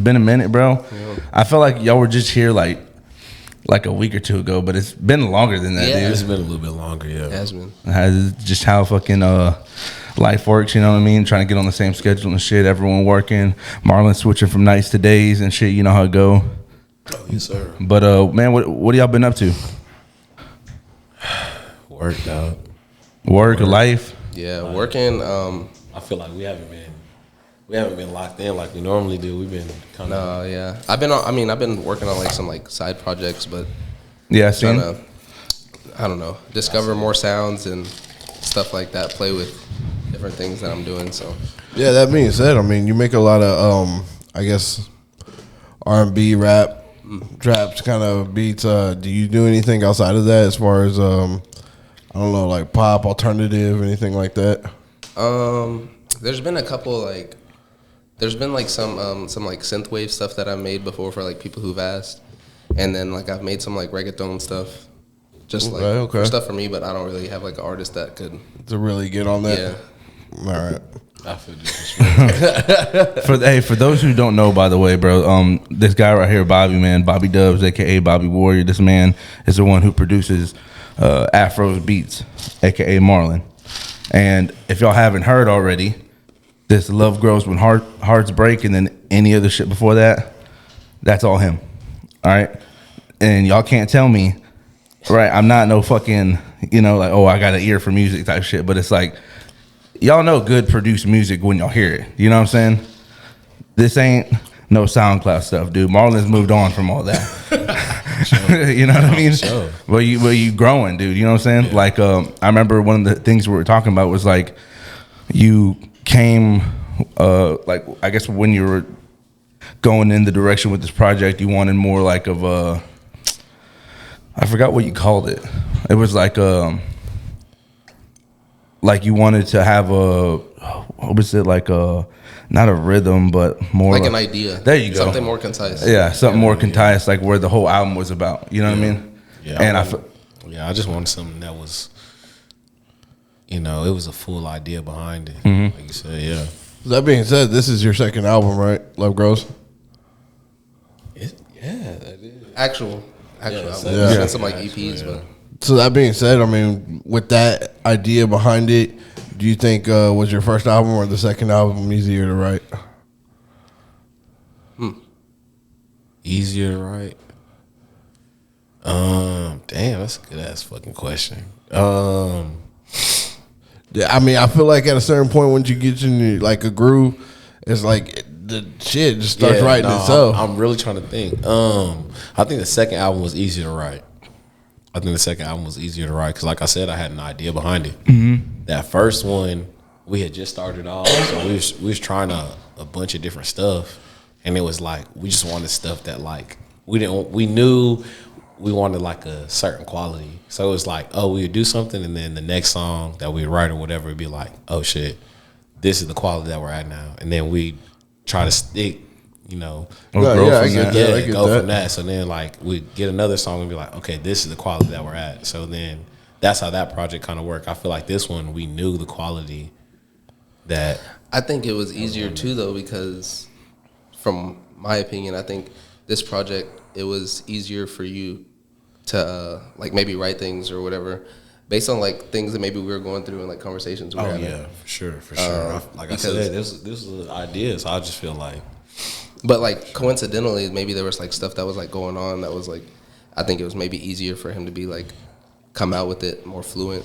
been a minute, bro. Yeah. I felt like y'all were just here like a week or two ago, but it's been longer than that, Yeah. dude. It's been a little bit longer, yeah. It has been. Just how fucking life works, you know what I mean? Trying to get on the same schedule and shit. Everyone working. Marlon switching from nights to days and shit. You know how it go. Oh, yes, sir. But man, what have y'all been up to? Worked out. Work, life. Yeah, working. I feel like we haven't been locked in like we normally do. We've been kind of. No, yeah. I've been working on like some like side projects, but Yeah, I seen. trying to, I don't know, discover more sounds and stuff like that. Play with different things that I'm doing. So Yeah, that being said, I mean, you make a lot of, I guess, R&B, rap, traps kind of beats. Do you do anything outside of that as far as, I don't know, like pop, alternative, anything like that? there's been a couple like, there's been like some like synthwave stuff that I've made before for like people who've asked, and then like I've made some like reggaeton stuff, just like Okay. stuff for me. But I don't really have like an artist that could. To really get on that? Yeah. All right. I feel disrespected. For those who don't know, by the way, bro, this guy right here, Bobby, man, Bobby Dubs, aka Bobby Warrior. This man is the one who produces Afro's beats, aka Marlon. And if y'all haven't heard already, this Love Grows When Hearts Break, and then any other shit before that, that's all him. All right, and y'all can't tell me, right? I'm not no fucking, like, oh, I got an ear for music type shit, but it's like, y'all know good produced music when y'all hear it. You know what I'm saying? This ain't no SoundCloud stuff, dude. Marlon's moved on from all that. You know what I mean? Sure. Well, you growing, dude. You know what I'm saying? Yeah. Like, I remember one of the things we were talking about was like, you came, like, I guess when you were going in the direction with this project, you wanted more like of a, I forgot what you called it. It was like you wanted to have a, what was it, like a, not a rhythm, but more Like an idea. There you go. Something more concise. Yeah, something more concise, like where the whole album was about. You know what I mean? Yeah, And I just wanted something that was, it was a full idea behind it. Mm-hmm. Like you said, yeah. That being said, this is your second album, right? Love Grows? Yeah, that is. Actual Yeah, album. so- There's Yeah. been some like EPs, but So that being said, I mean, with that idea behind it, do you think was your first album or the second album easier to write? Easier to write. Damn, that's a good ass fucking question. Yeah, I mean, I feel like at a certain point, once you get in like a groove, it's like the shit just starts writing itself. I'm really trying to think. I think the second album was easier to write. Because, like I said, I had an idea behind it. Mm-hmm. That first one, we had just started off, so we was trying a bunch of different stuff, and it was like we just wanted stuff that like we knew we wanted like a certain quality. So it was like, oh, we would do something, and then the next song that we write or whatever would be like, oh shit, this is the quality that we're at now, and then we try to stick. grow I from get that. that. I Yeah, get go that. from that. So then, like, we get another song and be like, okay, this is the quality that we're at. So then, that's how that project kind of worked. I feel like this one, we knew the quality that. I think it was easier too though, because from my opinion, I think this project, it was easier for you to like maybe write things or whatever based on like things that maybe we were going through and like conversations we were Oh having. yeah, for sure. Like I said, this was an idea. So I just feel like. But like coincidentally, maybe there was like stuff that was like going on that was like, I think it was maybe easier for him to be like, come out with it more fluent.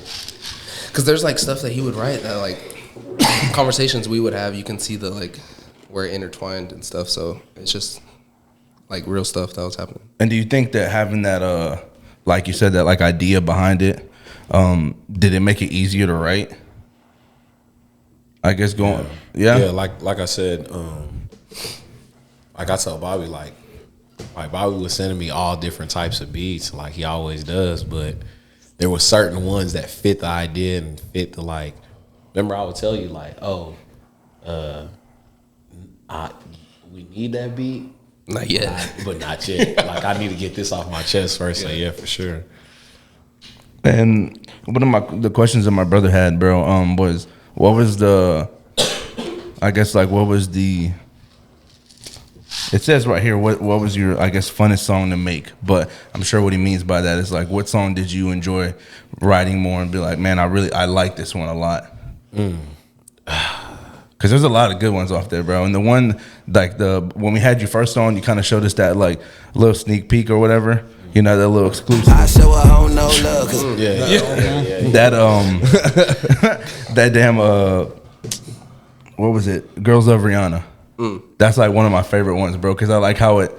Because there's like stuff that he would write that like conversations we would have, you can see the like we're intertwined and stuff. So it's just like real stuff that was happening. And do you think that having that, like you said, that like idea behind it, did it make it easier to write? I guess going, yeah. Like I said, like I told Bobby, like Bobby was sending me all different types of beats, like he always does, but there were certain ones that fit the idea and fit the like. Remember, I would tell you like, oh, we need that beat, Not yet. but not yet. Like I need to get this off my chest first. So yeah, for sure. And one of the questions that my brother had, bro, was what was the it says right here what was your, I guess, funnest song to make, but I'm sure what he means by that is like, what song did you enjoy writing more and be like, man, I like this one a lot. Because there's a lot of good ones off there, bro. And the one, like when we had you first on, you kind of showed us that like little sneak peek or whatever. You know, that little exclusive. I show a hoe no love. That that damn what was it? Girls Love Rihanna. That's like one of my favorite ones, bro. Because I like how it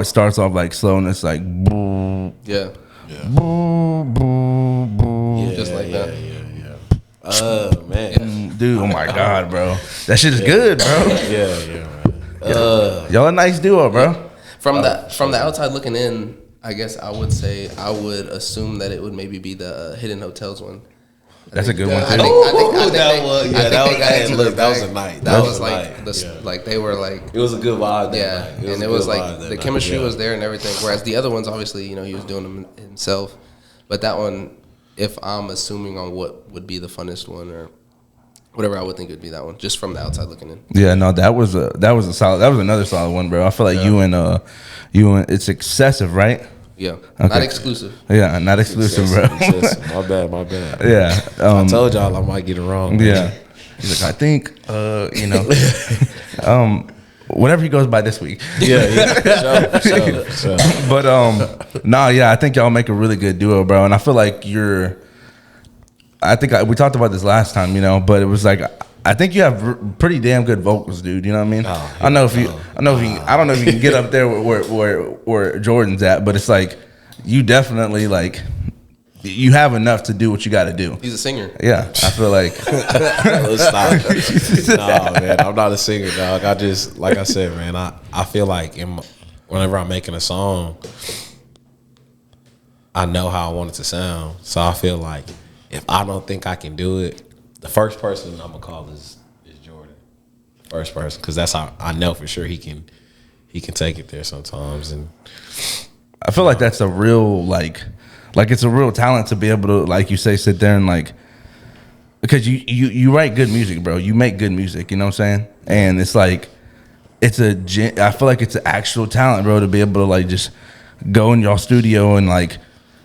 starts off like slow and it's like boom. Yeah. Boom, boom, boom. Just like that. Man. Dude, oh my God, bro. That shit is good, bro. Yeah. Y'all a nice duo, bro. From the outside looking in, I guess I would assume that it would maybe be the Hidden Hotels one. That's a good one too. That was a night. That was like like they were like, it was a good vibe. Yeah, and it was like the chemistry was there and everything. Whereas the other ones, obviously, you know, he was doing them himself. But that one, if I'm assuming on what would be the funnest one or whatever, I would think it would be that one, just from the outside looking in. Yeah, no, that was another solid one, bro. I feel like you and it's excessive, right? Yeah, okay. Not exclusive. Yeah, not exclusive, bro. Excessive. My bad. Yeah, I told y'all I might get it wrong. Man. Yeah, he's like, I think, whatever he goes by this week. Yeah. Sure. But I think y'all make a really good duo, bro. And I feel like we talked about this last time, you know, but it was like, I think you have pretty damn good vocals, dude. You know what I mean? I don't know if you can get up there where Jordan's at, but it's like you definitely like you have enough to do what you got to do. He's a singer. Yeah, I feel like. Let's stop. Nah, man, I'm not a singer, dog. I just, like I said, man, I feel like whenever I'm making a song, I know how I want it to sound. So I feel like if I don't think I can do it, the first person I'm gonna call is Jordan. First person, because that's how I know for sure he can take it there sometimes. And I feel like that's a real like it's a real talent to be able to, like you say, sit there and like, because you write good music, bro. You make good music, you know what I'm saying? And it's like I feel like it's an actual talent, bro, to be able to like just go in your studio and like,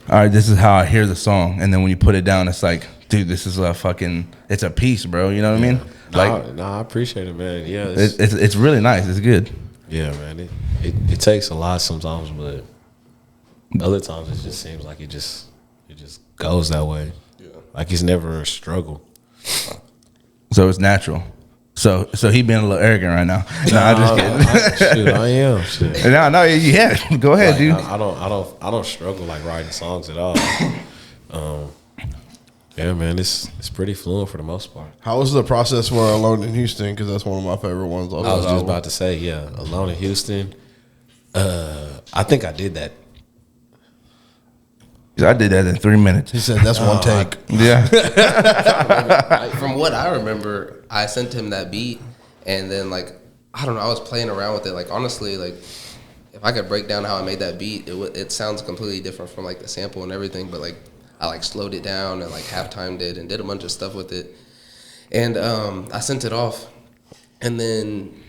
all right, this is how I hear the song, and then when you put it down, it's like, dude, this is it's a piece, bro. You know what I mean? Like, I appreciate it, man. Yeah, it's really nice. It's good. Yeah, man. It takes a lot sometimes, but other times it just seems like it just goes that way. Yeah. Like it's never a struggle. So it's natural. So he being a little arrogant right now. No, I'm just kidding. I am. Shit. No, yeah. Go ahead, dude. I don't struggle like writing songs at all. Yeah, man, it's pretty fluent for the most part. How was the process for Alone in Houston? Because that's one of my favorite ones. I was just about to say, yeah, Alone in Houston. I think I did that. I did that in 3 minutes. He said that's one take. Yeah. From what I remember, I sent him that beat, and then like I don't know, I was playing around with it. Like honestly, like if I could break down how I made that beat, it sounds completely different from like the sample and everything. But like I like slowed it down and like half-timed it and did a bunch of stuff with it, and I sent it off, and then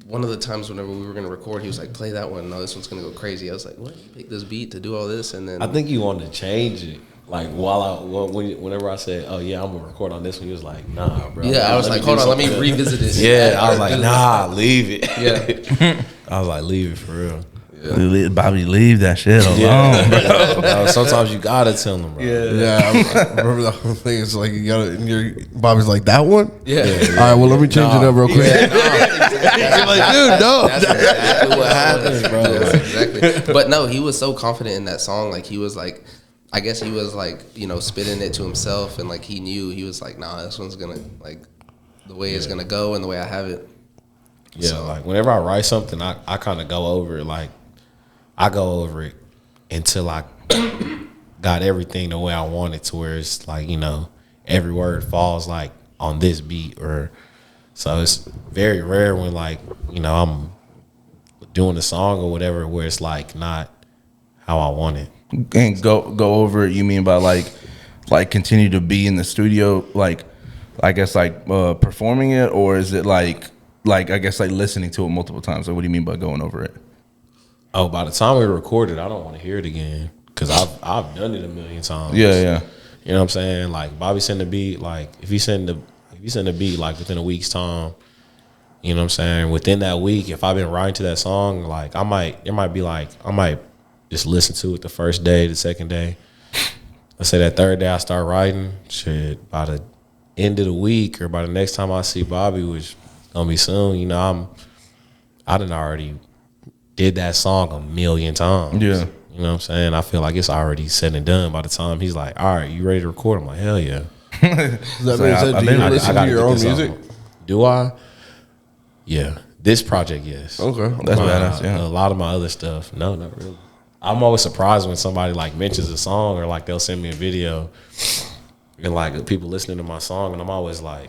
one of the times whenever we were gonna record, he was like, "Play that one. No, this one's gonna go crazy." I was like, "What? You picked this beat to do all this?" And then I think you wanted to change it. Like whenever I said, "Oh yeah, I'm gonna record on this one," he was like, "Nah, bro." Yeah, I was like, "Hold on, let me revisit it." Yeah, I was like, "Nah, leave it." Yeah, I was like, "Leave it for real." Yeah. Bobby, leave that shit alone. Yeah. Bro, sometimes you gotta tell them, bro. Yeah. I remember the whole thing. It's like you gotta. Bobby's like, that one. Yeah. All right. Well, let me change it up real quick. Yeah, You're like, dude, no. That's exactly what happens, bro. That's exactly. But no, he was so confident in that song. Like he was like, I guess he was like, you know, spitting it to himself, and like he knew, he was like, nah, this one's gonna like the way it's gonna go and the way I have it. Yeah, so, like whenever I write something, I kind of go over it. Like I go over it until I got everything the way I want it, to where it's like, you know, every word falls like on this beat, or so it's very rare when like, you know, I'm doing a song or whatever where it's like not how I want it. And go over it. You mean by like continue to be in the studio, like I guess like performing it, or is it like like I guess like listening to it multiple times? Like, what do you mean by going over it? Oh, by the time we record it, I don't want to hear it again because I've done it a million times. Yeah. You know what I'm saying? Like Bobby send the beat. Like if you send the beat like within a week's time, you know what I'm saying? Within that week, if I've been writing to that song, like I might just listen to it the first day, the second day. Let's say that third day I start writing. Shit, by the end of the week or by the next time I see Bobby, which gonna be soon, you know, I done already did that song a million times. Yeah. You know what I'm saying? I feel like it's already said and done by the time he's like, all right, you ready to record? I'm like, hell yeah. Does that mean said, do you listen to your own music? Do I? Yeah. This project, yes. Okay. That's badass, yeah. A lot of my other stuff, no, not really. I'm always surprised when somebody like mentions a song or like they'll send me a video and like people listening to my song and I'm always like,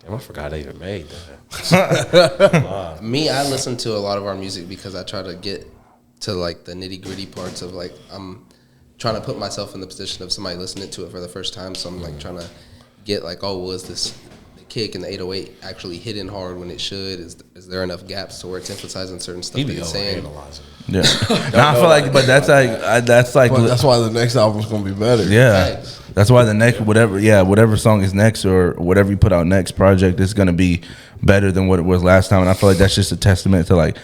damn, I forgot I even made that. Me, I listen to a lot of our music because I try to get to like the nitty gritty parts of like I'm trying to put myself in the position of somebody listening to it for the first time. So I'm like trying to get like, oh, was this the kick in the 808 actually hitting hard when it should? Is there enough gaps to where it's emphasizing certain stuff that it's saying? Yeah. I feel like, but that's like But that's why the next album's gonna be better. yeah. Thanks. That's why the next whatever song is next or whatever you put out next project is gonna be better than what it was last time. And I feel like that's just a testament to like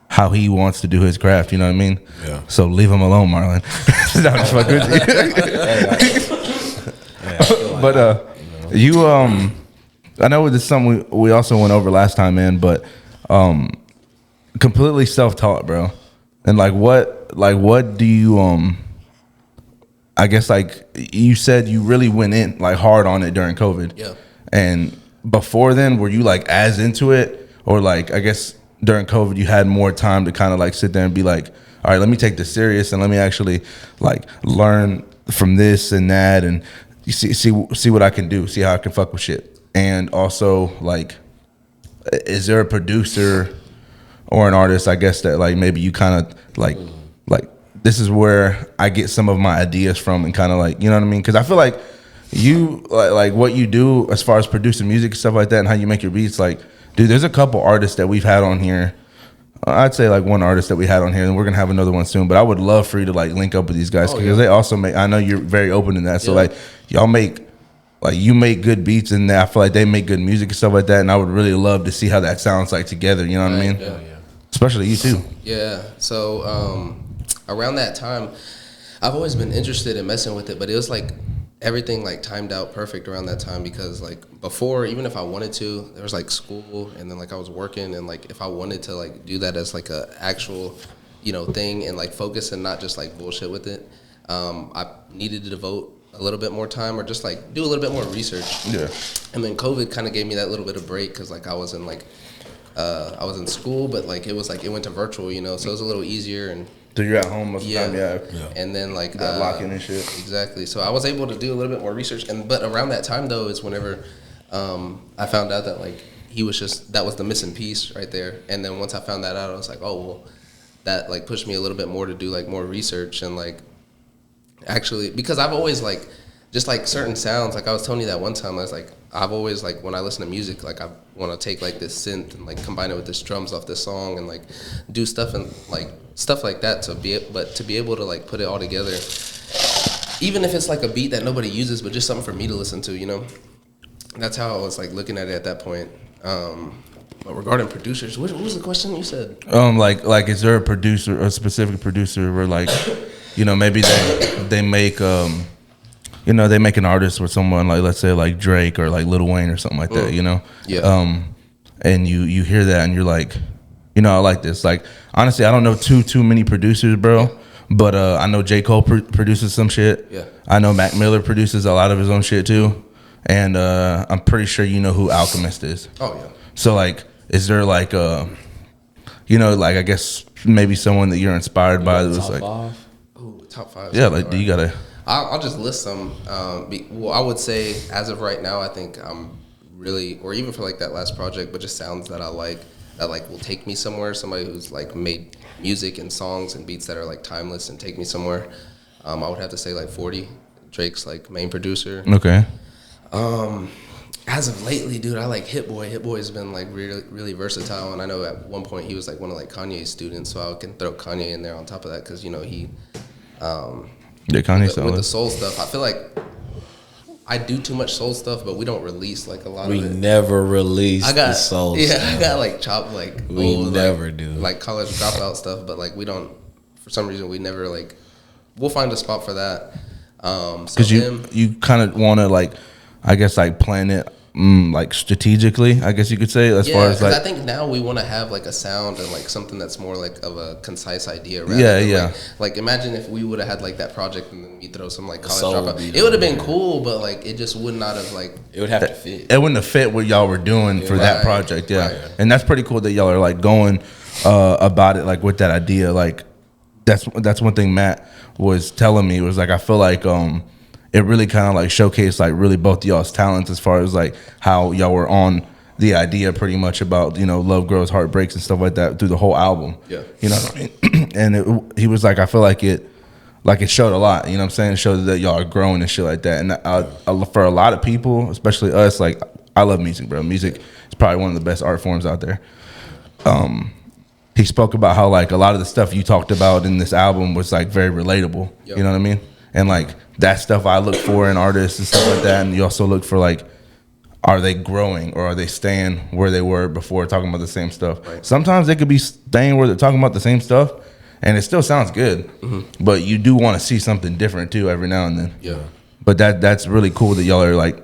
how he wants to do his craft. You know what I mean? Yeah. So leave him alone, Marlon. No, I'm just fucking with you. But you I know this is something we also went over last time, man. But completely self-taught, bro. And like what do you I guess like you said you really went in like hard on it during COVID. Yeah. And before then, were you like as into it, or like I guess during COVID you had more time to kind of like sit there and be like, all right, let me take this serious and let me actually like learn from this and that and you see what I can do, see how I can fuck with shit. And also like, is there a producer or an artist, I guess, that like maybe you kind of like this is where I get some of my ideas from and kind of like, you know what I mean? Because I feel like you like what you do as far as producing music and stuff like that and how you make your beats, like, dude, there's a couple artists that we've had on here. I'd say like one artist that we had on here, and we're gonna have another one soon. But I would love for you to like link up with these guys because they also make. I know you're very open in that, so like y'all make like you make good beats, and I feel like they make good music and stuff like that. And I would really love to see how that sounds like together. You know what I mean? Yeah. Especially you too. Yeah. So around that time, I've always been interested in messing with it, but it was like everything like timed out perfect around that time because like before, even if I wanted to, there was like school and then like I was working and like if I wanted to like do that as like a actual, you know, thing and like focus and not just like bullshit with it, I needed to devote a little bit more time or just like do a little bit more research. Yeah. And then COVID kind of gave me that little bit of break because like I was in like I was in school, but like it was like it went to virtual, you know, so it was a little easier and. So you're at home most of the time, yeah. And then like that lock-in and shit. Exactly. So I was able to do a little bit more research, but around that time though is whenever I found out that like that was the missing piece right there. And then once I found that out, I was like, oh well, that like pushed me a little bit more to do like more research and like actually because I've always like just like certain sounds. Like I was telling you that one time, I was like I've always like when I listen to music, like I want to take like this synth and like combine it with this drums off this song and like do stuff and like stuff like that to be able to like put it all together, even if it's like a beat that nobody uses, but just something for me to listen to, you know. That's how I was like looking at it at that point. But regarding producers, what was the question you said? Like is there a specific producer where like, you know, maybe they make you know, they make an artist with someone like, let's say like Drake or like Lil Wayne or something like that, you know? Yeah. And you hear that and you're like, you know, I like this. Like, honestly, I don't know too many producers, bro. Yeah. But I know J. Cole produces some shit. Yeah. I know Mac Miller produces a lot of his own shit too. And I'm pretty sure you know who Alchemist is. Oh, yeah. So, like, is there like you know, like I guess maybe someone that you're inspired by that was like. Top five. Yeah, like, do you gotta. I'll just list some. Well, I would say as of right now, I think I'm really, or even for like that last project, but just sounds that I like that like will take me somewhere. Somebody who's like made music and songs and beats that are like timeless and take me somewhere. I would have to say like 40, Drake's like main producer. Okay. As of lately, dude, I like Hit Boy. Hit Boy's been like really, really versatile, and I know at one point he was like one of like Kanye's students, so I can throw Kanye in there on top of that because he, Kanye with the soul stuff. I feel like I do too much soul stuff, but we don't release like a lot of it. We never release the soul stuff. I got like chopped like We old, never like, do. like college dropout stuff, but like we don't. For some reason, we never like. We'll find a spot for that. Because you kind of want to like, I guess like plan it like strategically. I guess you could say as far as like. I think now we want to have like a sound and like something that's more like of a concise idea. Like imagine if we would have had like that project and then we throw some like college dropout. It would have been cool, but like it just would not have like. It would have to fit. It wouldn't have fit what y'all were doing for that project. Yeah, right. And that's pretty cool that y'all are like going about it like with that idea. Like that's one thing Matt was telling me was like I feel like it really kind of like showcased like really both y'all's talents as far as like how y'all were on the idea pretty much about love grows heartbreaks and stuff like that through the whole album. Yeah, you know what I mean. And he was like I feel like it showed a lot. You know what I'm saying? It showed that y'all are growing and shit like that. And for a lot of people, especially us, like I love music, bro. Music is probably one of the best art forms out there. He spoke about how like a lot of the stuff you talked about in this album was like very relatable. Yep. You know what I mean? And like that stuff I look for in artists and stuff like that. And you also look for like, are they growing or are they staying where they were before talking about the same stuff? Right. Sometimes they could be staying where they're talking about the same stuff and it still sounds good, but you do want to see something different too every now and then. Yeah. But that's really cool that y'all are like,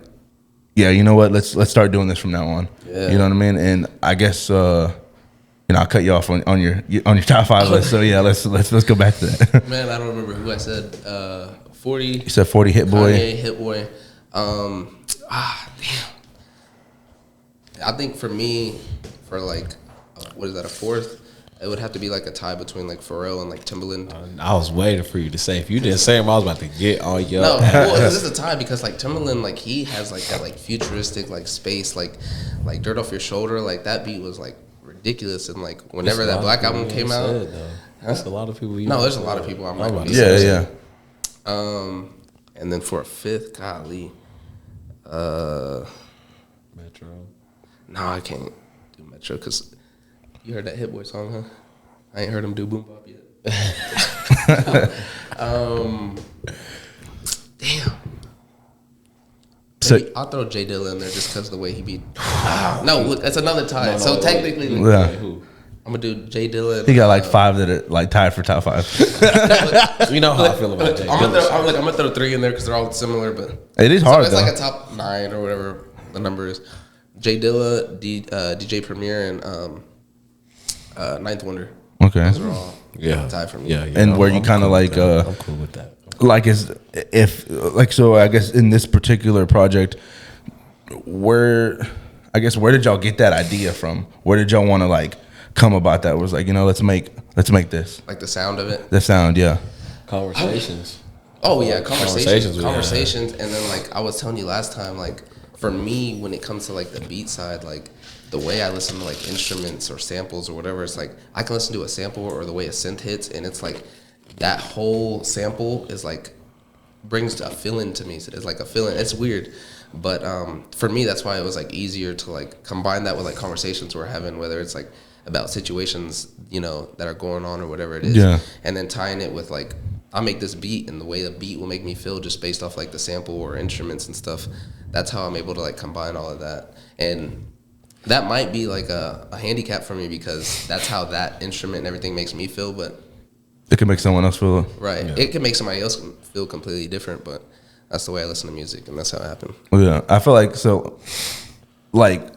yeah, you know what? Let's start doing this from now on. Yeah. You know what I mean? And I guess I'll cut you off on your top 5 list. So yeah, let's go back to that. Man, I don't remember who I said. 40. You said 40 Hit Boy. Kanye, Hit Boy. Damn. I think for me, for like, what is that, a fourth? It would have to be like a tie between like Pharrell and like Timbaland. I was waiting for you to say. If you didn't say him, I was about to get on your. No, well, this is a tie because like Timbaland, like he has like that like futuristic like space, like Dirt Off Your Shoulder, like that beat was like ridiculous, and like whenever that Black album came out, that's a lot of people. No, there's a lot of people I'm not gonna be yeah. And then for a fifth, golly, Metro. No, I can't do Metro because you heard that Hit Boy song, huh? I ain't heard him do Boom Bop yet. Damn. So I'll throw J Dilla in there just because of the way he beat. No, look, that's another tie. So technically, I'm gonna do J Dilla. He got like 5 that are like tied for top 5. You know how I feel about J Dilla. I'm gonna throw 3 in there because they're all similar, but it is hard. It's like a top 9 or whatever the number is. J Dilla, DJ Premier, and Ninth Wonder. Okay, those are all tied for me. Yeah, and where you kind of like, I'm cool with that. Like so I guess in this particular project, where did y'all get that idea from? Where did y'all want to like come about that? It was like, let's make this. Like the sound of it? The sound, yeah. Conversations. Oh yeah, conversations. And then like I was telling you last time, like for me, when it comes to like the beat side, like the way I listen to like instruments or samples or whatever, it's like I can listen to a sample or the way a synth hits, and it's like that whole sample is like brings a feeling to me. It's like a feeling. It's weird, but for me, that's why it was like easier to like combine that with like conversations we're having, whether it's like about situations that are going on or whatever it is, and then tying it with like I make this beat and the way the beat will make me feel just based off like the sample or instruments and stuff. That's how I'm able to like combine all of that, and that might be like a handicap for me because that's how that instrument and everything makes me feel, but it can make someone else feel right. Yeah. It can make somebody else feel completely different, but that's the way I listen to music, and that's how it happened. Yeah, I feel like so, like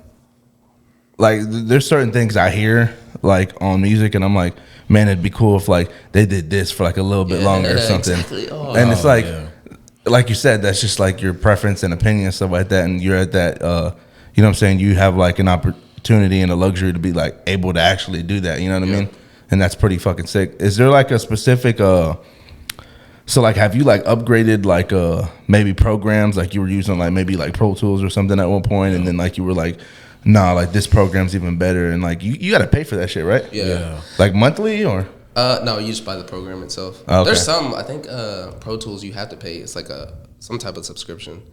there's certain things I hear like on music, and I'm like, man, it'd be cool if like they did this for like a little bit longer or something. Exactly. And it's like you said, that's just like your preference and opinion and stuff like that, and you're at that. You know what I'm saying? You have like an opportunity and a luxury to be like able to actually do that. You know what I mean? And that's pretty fucking sick. Is there like a specific so like have you like upgraded like maybe programs like you were using like maybe like Pro Tools or something at one point, and then like you were like, nah, like this program's even better, and like you got to pay for that shit, right? Yeah. Like monthly or? No, you just buy the program itself. Okay. There's some, I think Pro Tools you have to pay. It's like some type of subscription.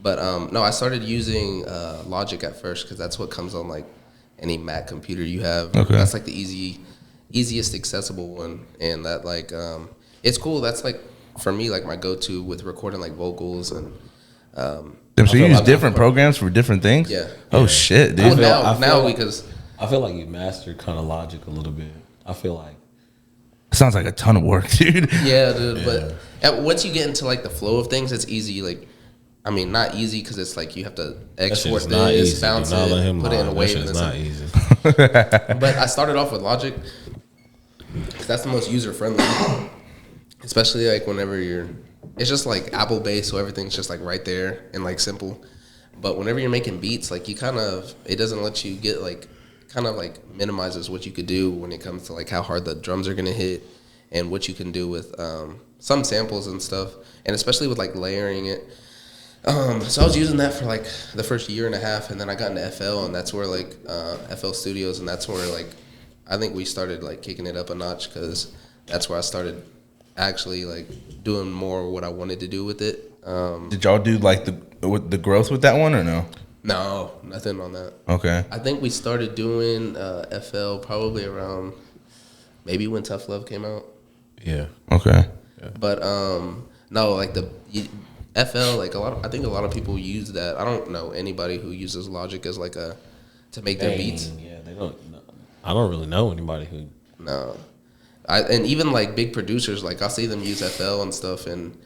But no, I started using Logic at first because that's what comes on like any Mac computer you have. Okay. That's like the easiest accessible one, and that like it's cool. That's like for me like my go-to with recording like vocals and. So you use different programs for different things? Yeah. Oh shit, dude. Well, now like- because I feel like you mastered kind of Logic a little bit. I feel like Sounds like a ton of work, dude. yeah, dude. But once you get into like the flow of things, it's easy. Like, I mean, not easy because it's like you have to that shit export is not this, easy. bounce Do not let it, him put it in a lie. wave. That shit And is then not easy. But I started off with Logic because that's the most user friendly, especially like whenever you're. It's just like Apple based, so everything's just like right there and like simple. But whenever you're making beats, like you kind of it doesn't let you get like kind of like minimizes what you could do when it comes to like how hard the drums are gonna hit and what you can do with some samples and stuff, and especially with like layering it. So I was using that for like the first year and a half, and then I got into FL, and that's where like FL Studios, and that's where like I think we started like kicking it up a notch because that's where I started actually like doing more what I wanted to do with it. Did y'all do like the growth with that one or no? No, nothing on that. Okay. I think we started doing FL probably around maybe when Tough Love came out. Yeah. Okay. But no, like the FL, like I think a lot of people use that. I don't know anybody who uses Logic as like to make their beats. Yeah, they don't. I don't really know anybody who. No, and even like big producers, like I see them use FL and stuff, and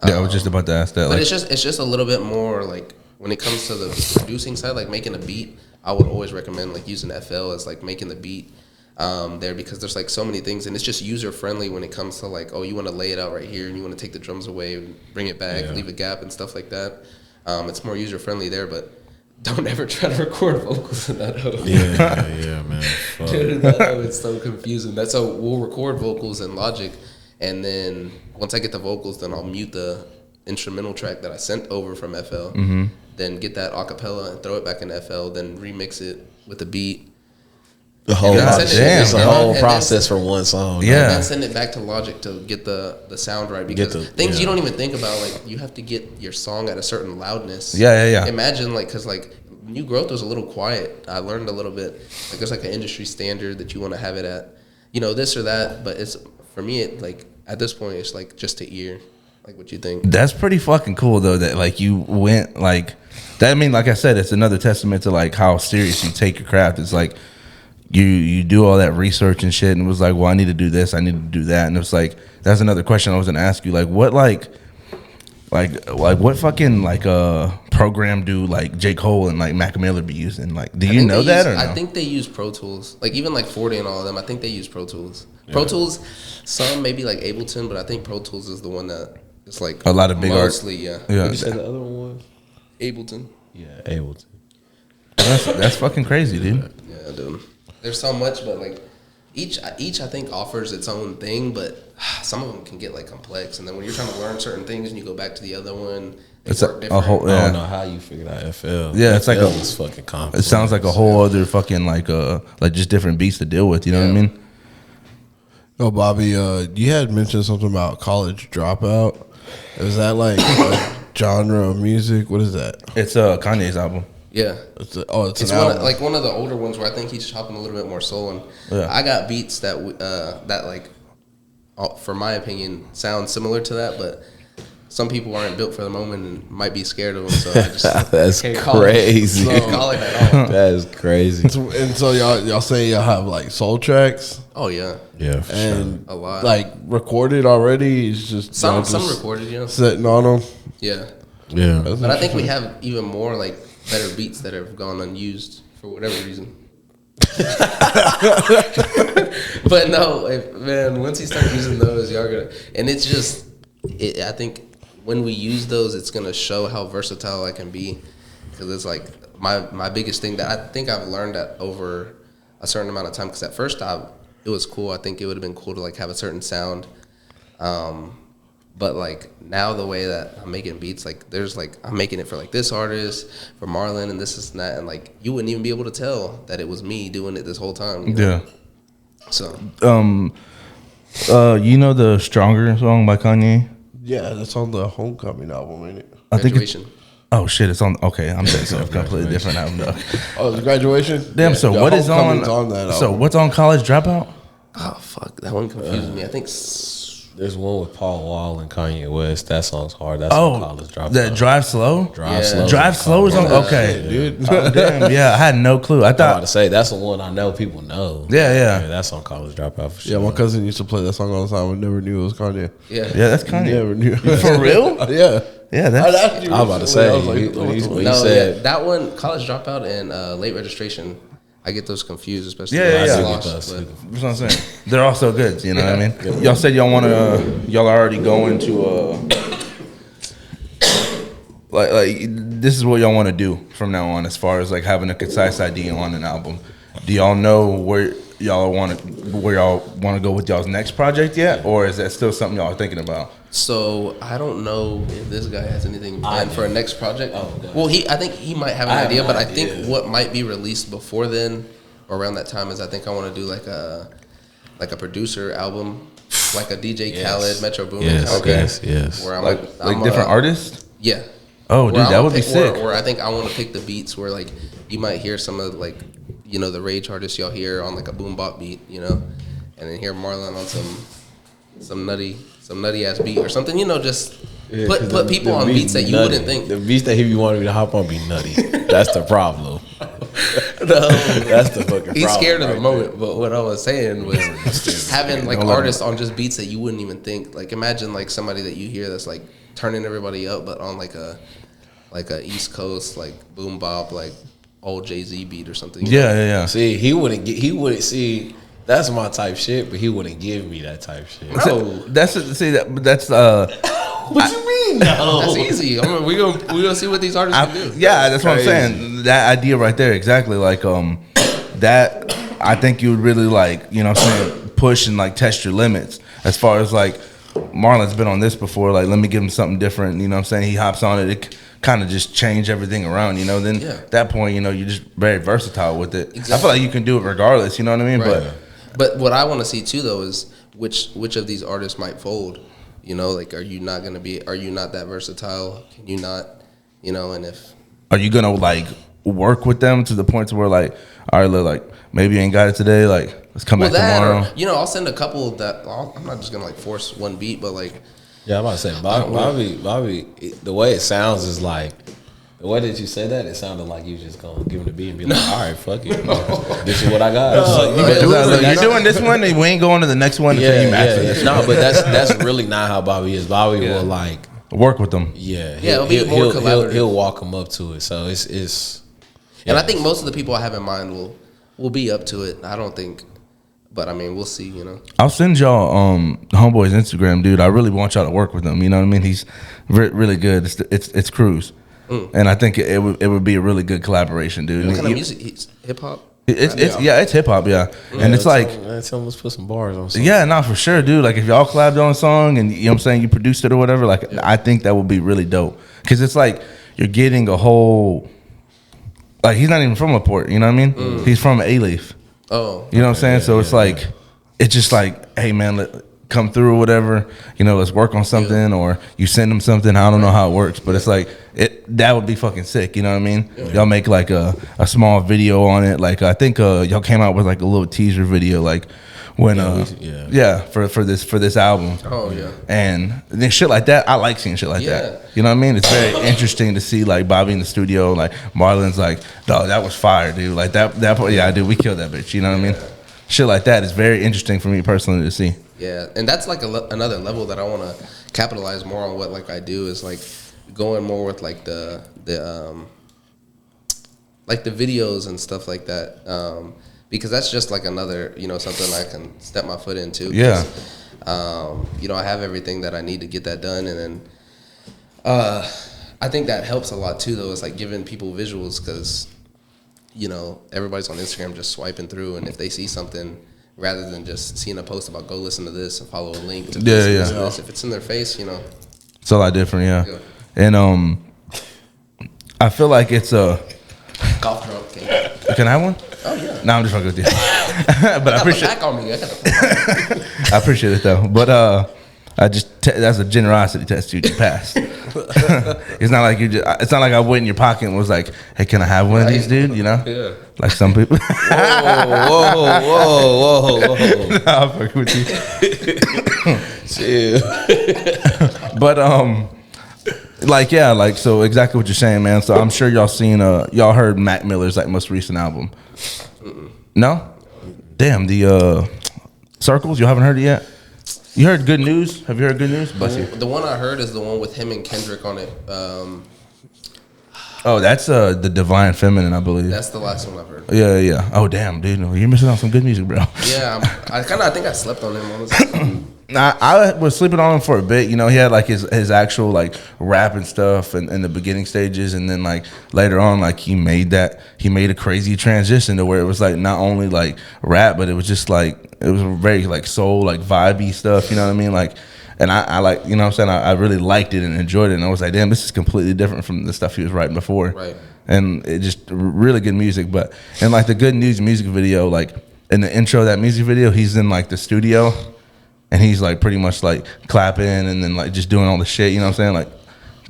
Yeah, I was just about to ask that. but Like, it's just a little bit more like when it comes to the producing side, like making a beat. I would always recommend like using FL as like making the beat there because there's like so many things, and it's just user friendly when it comes to like, oh, you want to lay it out right here and you want to take the drums away and bring it back, leave a gap and stuff like that. It's more user friendly there, but don't ever try to record vocals in that hoe. Yeah, man. Fuck. Dude, that hoe is so confusing. That's how we'll record vocals in Logic, and then once I get the vocals, then I'll mute the instrumental track that I sent over from FL, then get that acapella and throw it back in FL, then remix it with the beat. The whole And then process. send it- It's a and whole then- process for one song. Yeah. And then send it back to Logic to get the sound right, because things you don't even think about, like you have to get your song at a certain loudness. Yeah. Imagine like, cause like New Growth was a little quiet. I learned a little bit. Like there's like an industry standard that you want to have it at, this or that. But it's for me, it like at this point, it's like just to ear. Like what you think? That's pretty fucking cool though. That like you went like that. I mean, like I said, it's another testament to like how serious you take your craft. It's like you do all that research and shit, and it was like, well, I need to do this, I need to do that, and it was like that's another question I was gonna ask you. Like what like what fucking like program do like J. Cole and like Mac Miller be using? Like, do you know that or no? I think they use Pro Tools. Like even like 40 and all of them, I think they use Pro Tools. Pro Tools, some maybe like Ableton, but I think Pro Tools is the one that is like A lot of big art. mostly, yeah. Yeah, What you say the other one was? Ableton. Yeah, Ableton. that's fucking crazy, dude. Yeah, dude. There's so much, but like each I think offers its own thing, but some of them can get like complex. And then when you're trying to learn certain things and you go back to the other one, It's work a different. whole. I Yeah. don't know how you figured out FL. Yeah, it's like FL a- is fucking complex. It sounds like a whole other fucking like just different beats to deal with. You know what I mean? No, Bobby, you had mentioned something about college dropout. Is that like a genre of music? What is that? It's Kanye's album. Yeah. It's It's an album. like one of the older ones where I think he's chopping a little bit more soul, and Yeah. I got beats that that like, for my opinion, sound similar to that, but some people aren't built for the moment and might be scared of them. So I just That's can't call crazy. Can't call it at all. That is crazy. And so y'all say y'all have like soul tracks Oh yeah, Yeah, for sure. and a lot. like recorded already. It's just some y'all some just recorded, yeah, sitting on them. yeah. Yeah. But I think we have even more like better beats that have gone unused for whatever reason. But no, man, once you start using those, y'all gonna, and it's just, I think when we use those, it's gonna show how versatile I can be, because it's like my biggest thing that I think I've learned that over a certain amount of time. Because at first it was cool. I think it would have been cool to like have a certain sound. But like now the way that I'm making beats, like there's like I'm making it for like this artist, for Marlon, and this and that, and like you wouldn't even be able to tell that it was me doing it this whole time. You know? Yeah. So You know the Stronger song by Kanye? Yeah, that's on the Homecoming album, ain't it? I think graduation. Oh shit, it's on. Okay, I'm thinking of a completely different album. Though. Oh, the graduation. Damn. Yeah, So the what is on? Homecoming's that So album. what's on College Dropout? Oh fuck, that one confuses me. I think There's one with Paul Wall and Kanye West. That song's hard. That's on College Dropout. That Drive Slow. Drive Yeah. Slow. Drive Slow is on. Okay, dude. Oh, damn. Yeah, I had no clue. I I'm about thought. to say that's the one I know people know. Yeah. That's on College Dropout for Yeah, sure. my cousin used to play that song all the time. I never knew it was Kanye. yeah. Yeah, that's Kanye. Never knew. For real? Yeah. Yeah, that's. I was about to say, I was like, when you No, said that one, College Dropout and Late Registration, I get those confused, especially Yeah, when yeah, I yeah. lost, That's but- That's what I'm saying. They're all so good. You know what I mean? Y'all said y'all want to. Y'all are already going to. Like this is what y'all want to do from now on, as far as like having a concise idea on an album. Do y'all know where y'all want to go with y'all's next project yet, or is that still something y'all are thinking about? So I don't know if this guy has anything planned for a next project. Oh, okay. Well, I think he might have an I have idea, an but I idea. think what might be released before then, or around that time, is I think I want to do like a producer album, like a DJ Yes. Khaled, Metro Boomin. Yes, kind of yes, thing, yes. Where I'm Like I'm, different artists? Yeah. Oh, Where dude, I'm that gonna would be pick- sick. Where I think I want to pick the beats where like you might hear some of like the rage artists y'all hear on like a boom bop beat, and then hear Marlon on some nutty ass beat or something, just put people on beats that you wouldn't think. The beats that he be wanting me to hop on be nutty. That's the problem. That's the fucking problem. He's scared of the right moment, but what I was saying was having like artists on just beats that you wouldn't even think. Like imagine like somebody that you hear that's like turning everybody up, but on like a East Coast like boom bop like old Jay-Z beat or something. Yeah. See, he wouldn't see. That's my type shit, but he wouldn't give me that type shit. That's What you mean? No, That's easy. I mean, we gonna see what these artists can do. Yeah, that's what I'm Crazy. saying. That idea right there, exactly. Like that I think you would really like, what I'm saying, push and like test your limits as far as like Marlon's been on this before, like let me give him something different, you know what I'm saying? He hops on it, it kind of just change everything around, then at that point, you're just very versatile with it. Exactly. I feel like you can do it regardless, you know what I mean? Right. But what I want to see too though is which of these artists might fold. Like are you not that versatile? Can you not, and if Are you gonna like work with them to the point to where like, all right, look, like maybe you ain't got it today, like let's come back tomorrow. Or, I'll send a couple that I'm not just gonna like force one beat, but like Yeah, I'm about to say Bobby. The way it sounds is like the way that you said that. It sounded like you just gonna give him the beat and be like, "All right, fuck it, this is what I got." You're doing this one, and we ain't going to the next one until you master this. No, but that's really not how Bobby is. Bobby will like, Work with them. it'll be more collaborative. He'll walk him up to it. So it's. And I think most of the people I have in mind will be up to it. I don't think, but I mean, we'll see. I'll send y'all Homeboy's Instagram, dude. I really want y'all to work with him. You know what I mean? He's really good. It's Cruz, and I think it would be a really good collaboration, dude. What kind of music? Hip hop. It's hip hop, yeah. And it's like, tell him let's put some bars on. Something. yeah, no, for sure, dude. Like if y'all collabed on a song and you know what I'm saying, you produced it or whatever, like I think that would be really dope. Cause it's like you're getting a whole, like he's not even from LaPorte, you know what I mean? He's from A-Leaf. Oh, You know what I'm saying? So it's like, it's just like, hey man, come through or whatever, let's work on something, or you send them something. I don't know how it works, but it's like, that would be fucking sick. You know what I mean? Y'all make like a small video on it. Like I think y'all came out with like a little teaser video, like when for this album. Oh yeah. And then shit like that, I like seeing shit like that. You know what I mean? It's very interesting to see like Bobby in the studio, like Marlon's like, dog, that was fire, dude. Like that part, yeah, dude, we killed that bitch. You know what I mean? Shit like that is very interesting for me personally to see. Yeah, and that's like another level that I want to capitalize more on. What like I do is like going more with like the videos and stuff like that, because that's just like another something I can step my foot into. Yeah. I have everything that I need to get that done, and then I think that helps a lot too. Though is like giving people visuals because everybody's on Instagram just swiping through, and if they see something, rather than just seeing a post about go listen to this and follow a link to listen to this, if it's in their face, It's a lot different, yeah. And I feel like it's a golf drunk. Can I have one? Oh yeah. No, I'm just fucking with you. But I appreciate back on me. I got I appreciate it though. But That's a generosity test you passed. It's not like it's not like I went in your pocket and was like, hey, can I have one of these, dude? You know? Yeah. Like some people. Whoa. Nah, I'm fucking with you. Chill. But so exactly what you're saying, man. So I'm sure y'all heard Mac Miller's like most recent album. No? Damn, the Circles, you haven't heard it yet? You heard Good News? Have you heard Good News? Bless you. The one I heard is the one with him and Kendrick on it. Oh, that's the Divine Feminine, I believe. That's the last one I've heard. Yeah. Oh, damn, dude. You're missing out on some good music, bro. Yeah, I think I slept on him, honestly. I was sleeping on him for a bit. You know, he had like his actual like rap and stuff in the beginning stages, and then like later on, like he made a crazy transition to where it was like not only like rap, but it was just like it was very like soul, like vibey stuff. You know what I mean? Like, and I like, you know what I'm saying? I really liked it and enjoyed it, and I was like, damn, this is completely different from the stuff he was writing before. Right. And it just really good music, and like the Good News music video, like in the intro of that music video, he's in like the studio. And he's like pretty much like clapping and then like just doing all the shit, you know what I'm saying? Like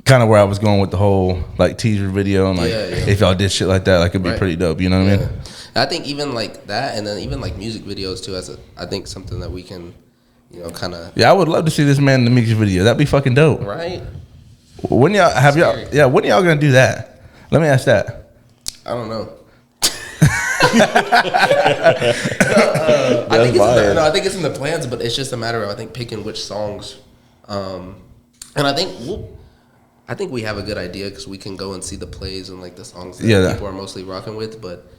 kind of where I was going with the whole like teaser video and like if y'all did shit like that, like it'd be pretty dope, you know what I mean? I think even like that, and then even like music videos too, I think something that we can, you know, kind of. Yeah, I would love to see this man in the music video. That'd be fucking dope. Right. When y'all when are y'all gonna do that? Let me ask that. I don't know. I think it's in the plans, but it's just a matter of I think picking which songs, and I think we have a good idea because we can go and see the plays and like the songs that people are mostly rocking with. But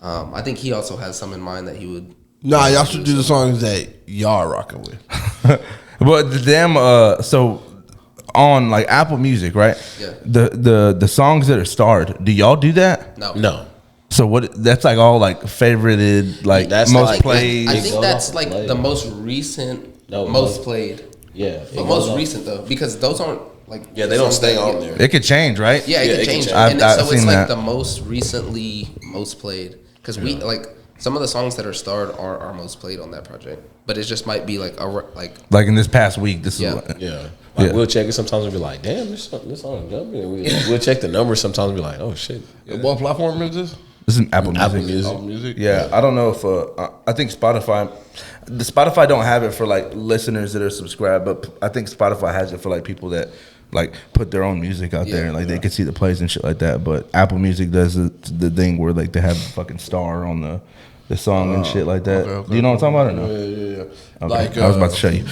I think he also has some in mind that he would. Nah, y'all should do the songs that y'all are rocking with. But the damn so on like Apple Music, right? Yeah. The songs that are starred, do y'all do that? No. So what? That's like all like favorited, like That's most like- played. I think goes that's off like play. the most recent, No, most no. played. Yeah. But most recent though, because those aren't like Yeah, they don't songs stay that on get- there. It could change, right? Yeah, it Yeah, can it can change. change. And I've so it's seen like that. the most recently most played because we like some of the songs that are starred are our most played on that project, but it just might be like Like in this past week, this Yeah. is what, Yeah. Like Yeah. we'll check it sometimes and be like, damn, this song is jumping. And we'll check the numbers sometimes and be like, oh shit. What platform is this? this is Apple Music. Apple Music. Apple Music. Yeah, I don't know if I think the Spotify don't have it for like listeners that are subscribed, but I think Spotify has it for like people that like put their own music out there, like they can see the plays and shit like that. But Apple Music does the thing where like they have a fucking star on the song and shit like that. okay, Do you know what I'm talking about or no? Yeah. Okay. Like I was about to show you.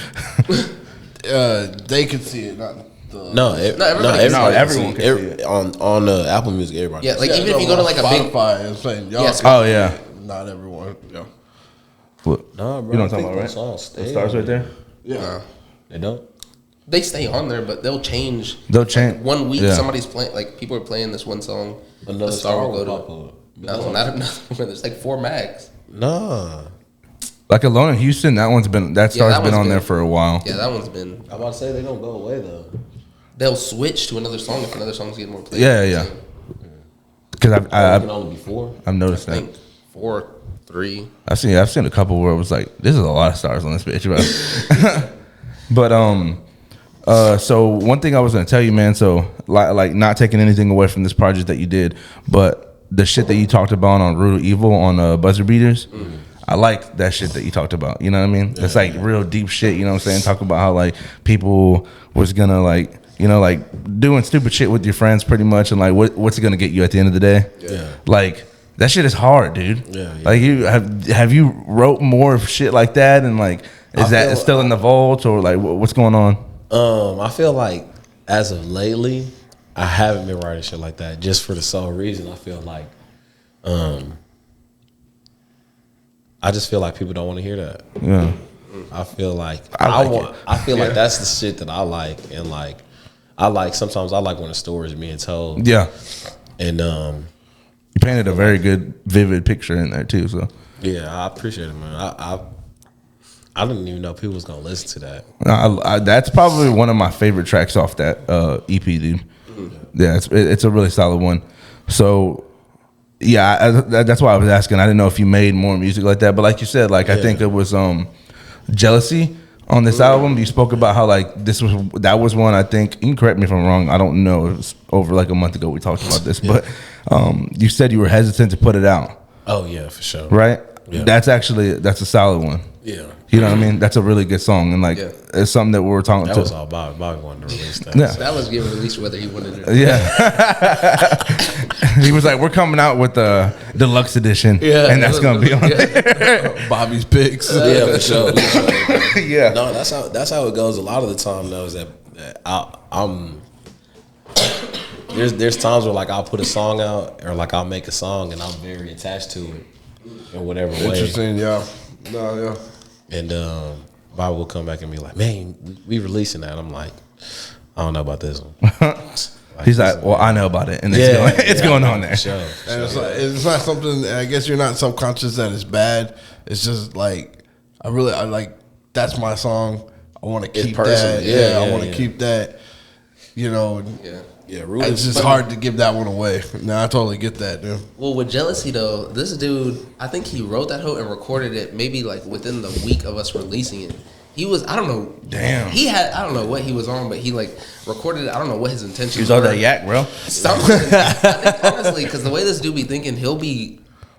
they could see it, not the. everybody everyone can see it. On Apple Music, everybody. yeah, like even if you go to like a big Spotify and saying, y'all Yes. Oh yeah. not everyone. Yeah. What? Nah, bro. You know I what I'm talking think about, right? those songs The stay stars on right there. Yeah. They don't. they stay on there, but they'll change. They'll change. Like, 1 week Yeah. somebody's playing, like people are playing this one song. Another the star star will will go pop to. up. No, not another one. There's like 4 mags. Nah. Like Alone in Houston, that star's that been one's on been- there for a while. Yeah, that one's been. I'm about to say they don't go away though. They'll switch to another song if another song's getting more plays. Yeah. Because It can only be 4. I've noticed I that. think 4, 3. I've seen a couple where it was like, this is a lot of stars on this bitch, bro. But so one thing I was gonna tell you, man. So like not taking anything away from this project that you did, but the shit that you talked about on Rude or Evil on Buzzer Beaters, I like that shit that you talked about. You know what I mean? It's like real deep shit. You know what I'm saying? Talk about how like people was gonna like, you know, like doing stupid shit with your friends pretty much, and like what's it gonna get you at the end of the day? Yeah. Like that shit is hard, dude. Yeah. Like you have you wrote more of shit like that, and like is that still in the vault or like what's going on? I feel like as of lately, I haven't been writing shit like that just for the sole reason I feel like, I just feel like people don't want to hear that. Yeah. I feel like I like I feel like that's the shit that I like, and like sometimes I like when a story is being told. Yeah. And You painted a very good, vivid picture in there too. So yeah, I appreciate it, man. I didn't even know people was gonna listen to that. that's probably one of my favorite tracks off that EP, dude. Yeah, it's a really solid one. So yeah, that's why I was asking. I didn't know if you made more music like that, but like you said, like I think it was Jealousy on this album. You spoke about how like that was one. I think you can correct me if I'm wrong. I don't know. It was over like a month ago we talked about this, but you said you were hesitant to put it out. Oh yeah, for sure. Right. Yeah. That's a solid one. Yeah. You know what I mean? That's a really good song, and like it's something that we were talking That to. was all Bobby. Bobby wanted to release that. Yeah. So. That was getting released whether he wanted it. Yeah. He was like, "We're coming out with the deluxe edition, and that's gonna be on there." Bobby's picks. Yeah, for sure. Yeah. No, that's how it goes. A lot of the time, though, is that I'm. There's times where like I'll put a song out or like I'll make a song and I'm very attached to it in whatever way. Interesting, yeah. No, yeah. And Bobby will come back and be like, "Man, we releasing that." I'm like, "I don't know about this one." He's like, "Well, I know about it, and it's going on there." Sure. And it's not something. I guess you're not subconscious that it's bad. It's just like I like that's my song. I want to keep personal. that. I want to keep that. You know. Yeah, It's just hard to give that one away. No, I totally get that, dude. Well, with Jealousy though, this dude, I think he wrote that hoe and recorded it maybe like within the week of us releasing it. He was, I don't know. Damn. He had, I don't know what he was on, but he like recorded it. I don't know what his intentions He's all were. that yak, bro. Something. I think honestly, because the way this dude be thinking,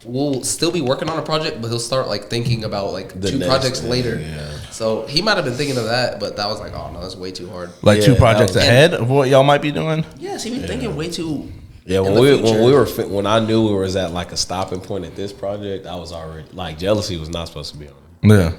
we'll still be working on a project, but he'll start like thinking about like The two next projects thing, later. yeah. So he might have been thinking of that, but that was like, oh no, that's way too hard. Like Yeah, 2 projects that was- ahead of what y'all might be doing. Yes, he been thinking way too. Yeah, in when the future. when I knew we was at like a stopping point at this project, I was already like Jealousy was not supposed to be on it. Yeah.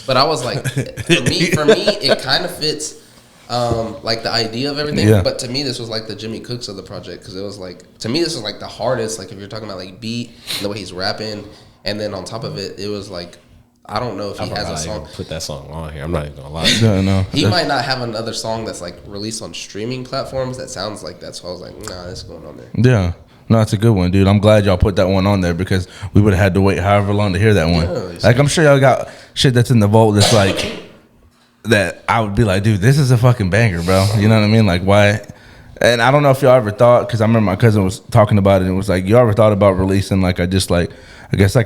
But I was like, for me, it kind of fits, like the idea of everything. Yeah. But to me, this was like the Jimmy Cooks of the project because it was like, to me, this was like the hardest. Like if you're talking about like beat and the way he's rapping, and then on top of it, it was like, I don't know if he has a song. Put that song on here. I'm not even gonna lie. No. He might not have another song that's like released on streaming platforms that sounds like that. So I was like, nah, this is going on there. Yeah. No, it's a good one, dude. I'm glad y'all put that one on there because we would have had to wait however long to hear that one. Yeah, Like, I'm sure y'all got shit that's in the vault that's like, that I would be like, dude, this is a fucking banger, bro. You know what I mean? Like, why? And I don't know if y'all ever thought, because I remember my cousin was talking about it, and it was like, you ever thought about releasing like I guess like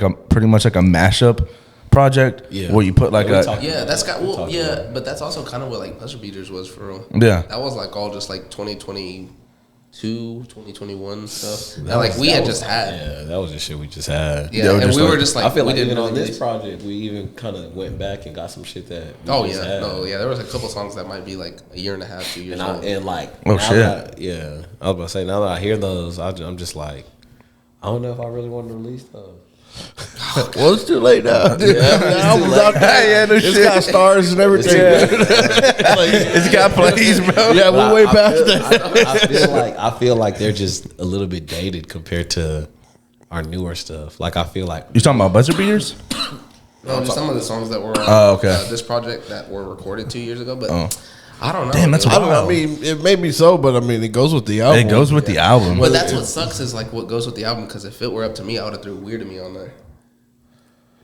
a pretty much like a mashup project where you put like Yeah, that's got, well, yeah, but that's also kind of what like Buzzer Beaters was for real. Yeah. That was like all just like 2022, 2021 stuff. That like we had just had. Yeah, that was just shit we just had. Yeah, and we were just like, I feel we like didn't even on really this project, we even kind of went back and got some shit that. Oh just yeah, had. no, yeah. There was a couple songs that might be like a year and a half, 2 years old. And like, Oh, now shit. that yeah, I was about to say now that I hear those, I'm just like, I don't know if I really want to release those. Well, it's too late now. Dude. The album's out there. Yeah, no It's shit. got stars and everything. It's got plays, bro. Yeah, we're way past feel, that. I feel like they're just a little bit dated compared to our newer stuff. Like I feel like You talking about Buzzer Beaters? No, just some of the songs that were on okay. this project that were recorded 2 years ago, but Oh. I don't know. Damn, that's dude. I don't know. I mean, it may be so, but I mean, it goes with the album. It goes with the album. But that's what sucks is like what goes with the album because if it were up to me, I would have threw Weird to Me on there.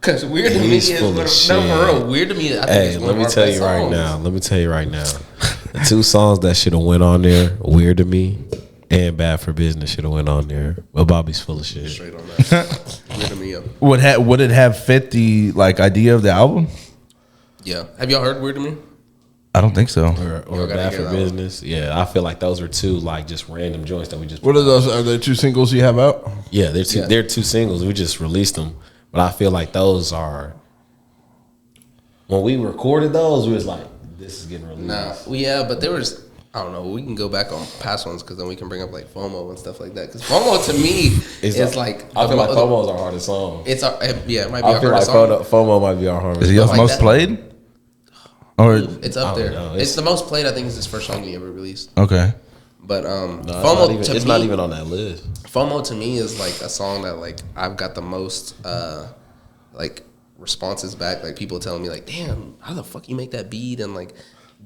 Because Weird to Me He's is full of no, shit. for real. Weird to Me, I think hey, is one let of me our tell best you right songs. now. Let me tell you right now. The 2 songs that should have went on there, Weird to Me and Bad for Business should have went on there. But Bobby's full of shit. Straight on that. Weird to Me, yeah. Would it have fit the like idea of the album? Yeah. Have y'all heard Weird to Me? I don't think so. Or gotta Bad hear for that one. Business. Yeah, I feel like those are 2 like just random joints that we just. What are those? Are there 2 singles you have out? Yeah, they're 2. Yeah. They're 2 singles. We just released them, but I feel like those are. When we recorded those, we was like, "This is getting released." Nah. Well, yeah, but there was, I don't know, we can go back on past ones because then we can bring up like FOMO and stuff like that. Because FOMO to me is like. I feel like FOMO is our hardest song. It's our, yeah, it might be I our feel like hardest song. FOMO might be our hardest. Is it your like most that. played? Or It's up I don't there. know. It's the most played. I think is his first song he ever released. okay. But No, FOMO to it's me, not even on that list. FOMO to me is like a song that like I've got the most like responses back. Like people telling me like, "Damn, how the fuck you make that beat?" and like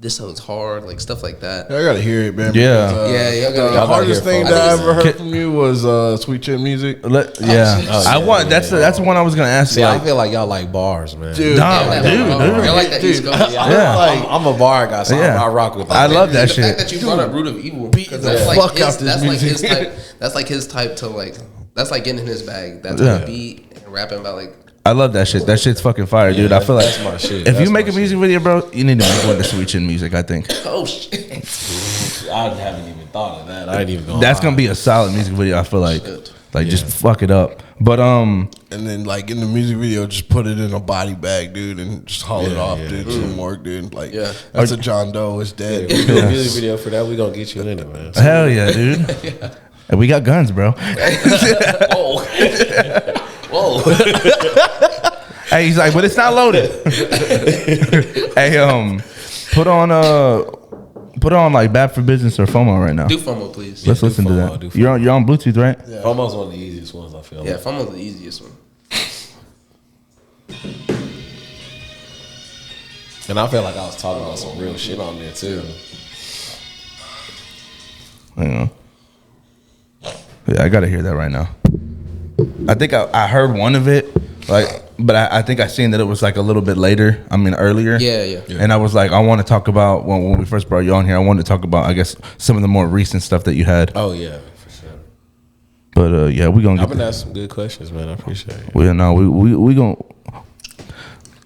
this sounds hard, like stuff like that. I gotta hear it, man. Yeah. because, Yeah, y'all gotta- the y'all hardest gotta hear thing from that I us. ever heard from you was Sweet Chin Music. I want that's the one I was gonna ask. See, like, I feel like y'all like bars, man. Dude, Nah, Yeah, dude, You're like that Dude. East Coast. Yeah. I'm a bar guy, so Yeah. I rock with that. I love that The fact shit. that you brought up Root of Evil, Beat because the that's like fuck his, out this that's like his music. type. That's like his type to like. That's like getting in his bag. That type Yeah. of beat and rapping about like I love that shit. That shit's fucking fire, dude. I feel like that's my shit. if That's you make my a music video, bro, you need to make one to Sweet Chin music. I think Oh shit. I haven't even thought of that. I ain't even going. that's gonna be a solid music video. I feel like, just fuck it up. But And then like in the music video, just put it in a body bag, dude, and just haul it off, dude. To the morgue, dude. Like that's a John Doe. It's dead. If we do a music video for that, we gonna get you in it, man. hell yeah, dude. And we got guns, bro. Whoa. Whoa. Hey, he's like, but it's not loaded. Hey, put on like Bad for Business or FOMO right now. Do FOMO, please. Let's listen to FOMO, that. You're on Bluetooth, right? Yeah. FOMO's one of the easiest ones, I feel. Yeah, FOMO's the easiest one. And I feel like I was talking about some real shit on there too. Hang on. Yeah, I gotta hear that right now. I think I heard one of it, like, but I think I seen that it was like a little bit later. I mean, earlier. Yeah. And I was like, I want to talk about when we first brought you on here. I wanted to talk about, I guess, some of the more recent stuff that you had. Oh yeah, for sure. But yeah, we gonna I've get. been asking some good questions, man. I appreciate it. We gonna.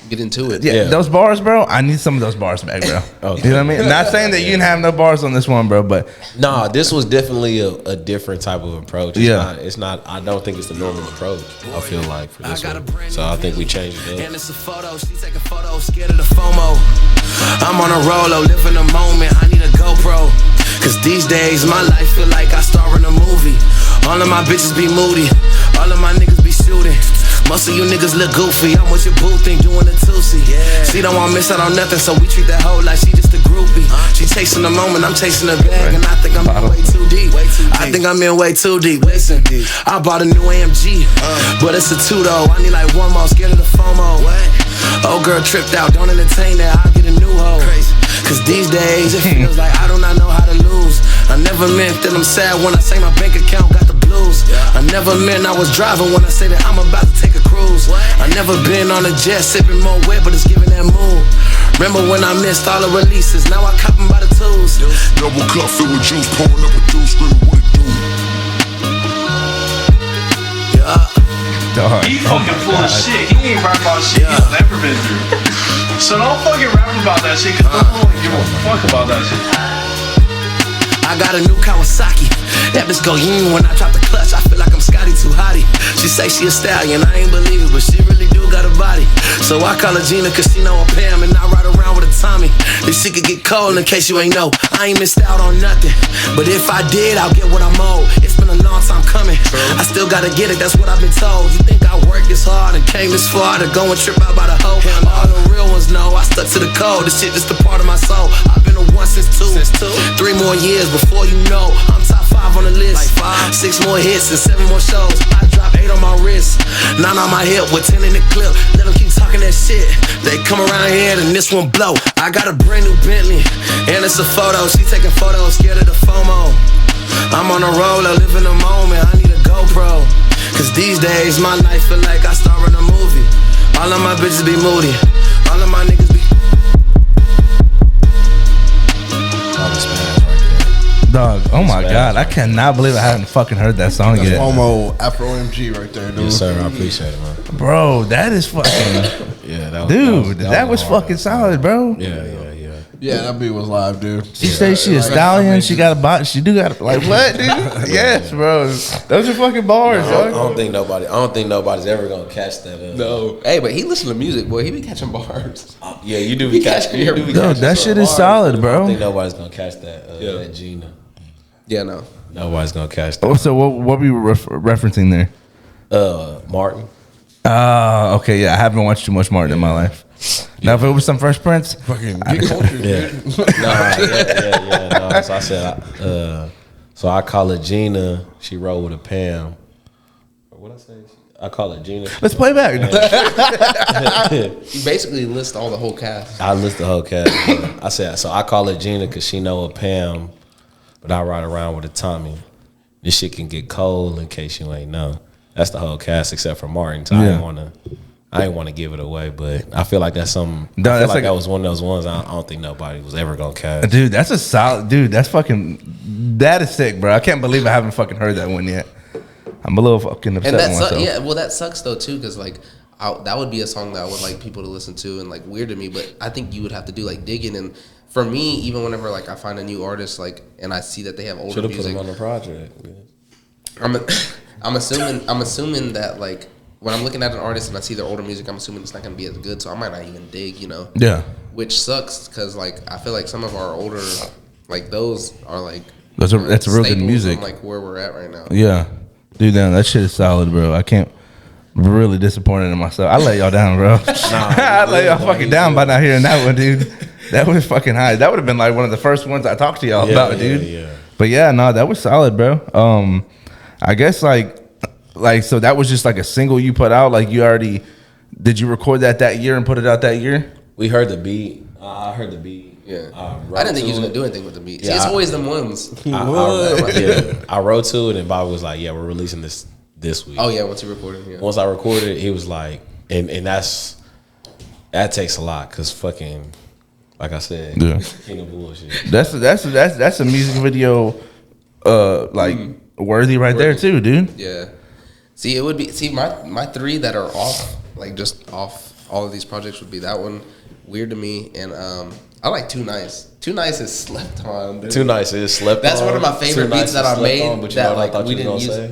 Get into it. Yeah, those bars, bro. I need some of those bars back, bro. Okay. You know what I mean? Not saying that you didn't have no bars on this one, bro, but Nah, this was definitely a different type of approach. It's not. I don't think it's the normal approach. I feel like for this one, so I think we changed it up. And it's a photo, she taking photos, scared of the FOMO. I'm on a roll, living the moment, I need a GoPro. Cause these days, my life feel like I star in a movie. All of my bitches be moody, all of my niggas be shooting. Most of you niggas look goofy, I'm with your boo thing doing the Tusi. She don't want miss out on nothing, so we treat that hoe like she just a groupie. She chasing the moment, I'm chasing the bag, and I think I'm in way too deep. I think I'm in way too deep. Listen, I bought a new AMG, but it's a 2 though. I need like one more, scared of the FOMO. Old girl tripped out, don't entertain that, I'll get a new hoe. Cause these days it feels like I do not know how to lose. I never meant that I'm sad when I say my bank account got the blues. I never meant I was driving when I say that I'm about to take a cruise. I never been on a jet sipping more wet, but it's giving that mood. Remember when I missed all the releases, now I cop them by the twos. Double cup filled with juice, pouring up a juice, screaming what it do. dog. He fucking full of shit. He ain't rap about shit he's never been through. So don't fucking rap about that shit, cause don't really give a fuck about that shit. I got a new Kawasaki. That bitch go yin when I drop the clutch. I feel like I'm Scotty too hottie. She say she a stallion, I ain't believe it, but she really do got a body. So I call her Gina cause she know a Pam, and I ride around with a Tommy. This shit could get cold in case you ain't know. I ain't missed out on nothing, but if I did, I'll get what I'm owed. It's been a long time coming. I still gotta get it, that's what I've been told. You think I worked this hard and came this far to go and trip out by the hoe? All the real ones know I stuck to the code. This shit just a part of my soul. I've been a one since two. 3 more years before you know I'm top 5 on the list. 6 more hits and 7 more shows. I drop 8 on my wrist, 9 on my hip with 10 in the clip. Let them keep talking that shit. They come around here and this one blow. I got a brand new Bentley and it's a photo. She taking photos, scared of the FOMO. I'm on a roll, I live in the moment. I need a GoPro. Cause these days my life feel like I star in a movie. All of my bitches be moody, all of my niggas be. Dog, oh my God, I cannot believe I haven't fucking heard that song That's yet. FOMO, Afro MG right there, dude. Yes, sir. I appreciate it, man. Bro, that is fucking, Yeah, that was, dude, that was fucking solid, bro. Yeah. Yeah, that beat was live, dude. She say she a stallion, she got a bot, she do got a, like what, dude? Yes, bro. Those are fucking bars, I dog. don't think nobody's ever gonna catch that. No. Hey, but he listen to music, boy. He be catching bars. Yeah, you do be catching. You do be Dude, catching that some shit is bars. solid, I bro. don't think nobody's gonna catch that. That Gina. Yeah, no. Nobody's gonna catch Oh, that. so what were you referencing there? Martin. Okay, yeah, I haven't watched too much Martin in my life. Now, if it was some Fresh Prince, Fucking get culture, Yeah. dude. No. So I said, so I call her Gina. She rolled with a Pam. What I say? I call her Gina. let's play back. He basically lists all the whole cast. I list the whole cast. I said, so I call her Gina because she know a Pam, but I ride around with a Tommy. This shit can get cold in case you ain't know. That's the whole cast except for Martin. So Yeah. I didn't want to give it away, but I feel like that's something. No, I feel that's like like that was one of those ones I don't think nobody was ever gonna cast. Dude, that's a solid, dude, that's fucking, that is sick, bro. I can't believe I haven't fucking heard that one yet. I'm a little fucking upset And that with sucks. myself. Yeah, well, that sucks though too, because like that would be a song that I would like people to listen to and like weird to me. But I think you would have to do like digging. And for me, even whenever like I find a new artist like and I see that they have older Should have put music, him on the project. I'm assuming that like when I'm looking at an artist and I see their older music, I'm assuming it's not gonna be as good. So I might not even dig, you know. Yeah. Which sucks because like I feel like some of our older like those are like That's a real good staples music. on, like where we're at right now. Yeah. Dude, damn, that shit is solid, bro. I can't. Really disappointed in myself. I let y'all down, bro. I let y'all fucking down by not hearing that one, dude. That was fucking high. That would have been like one of the first ones I talked to y'all about, dude. Yeah. But yeah, no, that was solid, bro. I guess like so that was just like a single you put out. Like did you record that year and put it out that year? We heard the beat. I heard the beat. Yeah. I didn't think he was gonna do anything with the beat. Yeah, See, it's always them ones. I wrote to it and Bobby was like, "Yeah, we're releasing this week." Oh yeah, once you recorded. Yeah. Once I recorded, he was like, and that takes a lot because fucking, like I said, king of bullshit. That's a music video, worthy right there too, dude. Yeah. See, it would be my three that are off, like just off all of these projects would be that one, weird to me, and I like Too Nice. Too Nice is slept on. Dude. Too Nice is slept That's on. one of my favorite beats that I made. But that like we didn't use.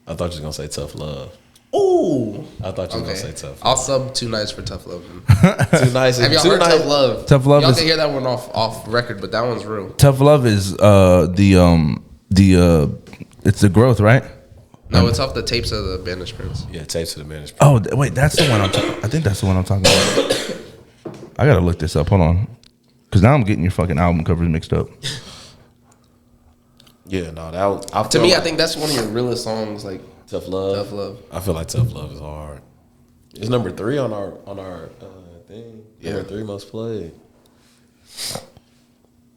I thought you was gonna say Tough Love. Ooh. I thought you was gonna say Tough Love. I'll sub Too Nice for Tough Love. Too Nice. Have y'all heard Tough Love? Tough Love. Y'all can hear that one off record, but that one's real. Tough Love is it's the growth, right? No, it's off the tapes of the Banished Prince. Yeah, tapes of the Banished Oh Prince. wait, that's the one I think that's the one I'm talking about. I gotta look this up. Hold on, because now I'm getting your fucking album covers mixed up. Yeah, no, that was, to me, I think that's one of your realest songs, like Tough Love. Tough Love. I feel like Tough Love is hard. It's number 3 on our thing. Yeah, number 3 most played.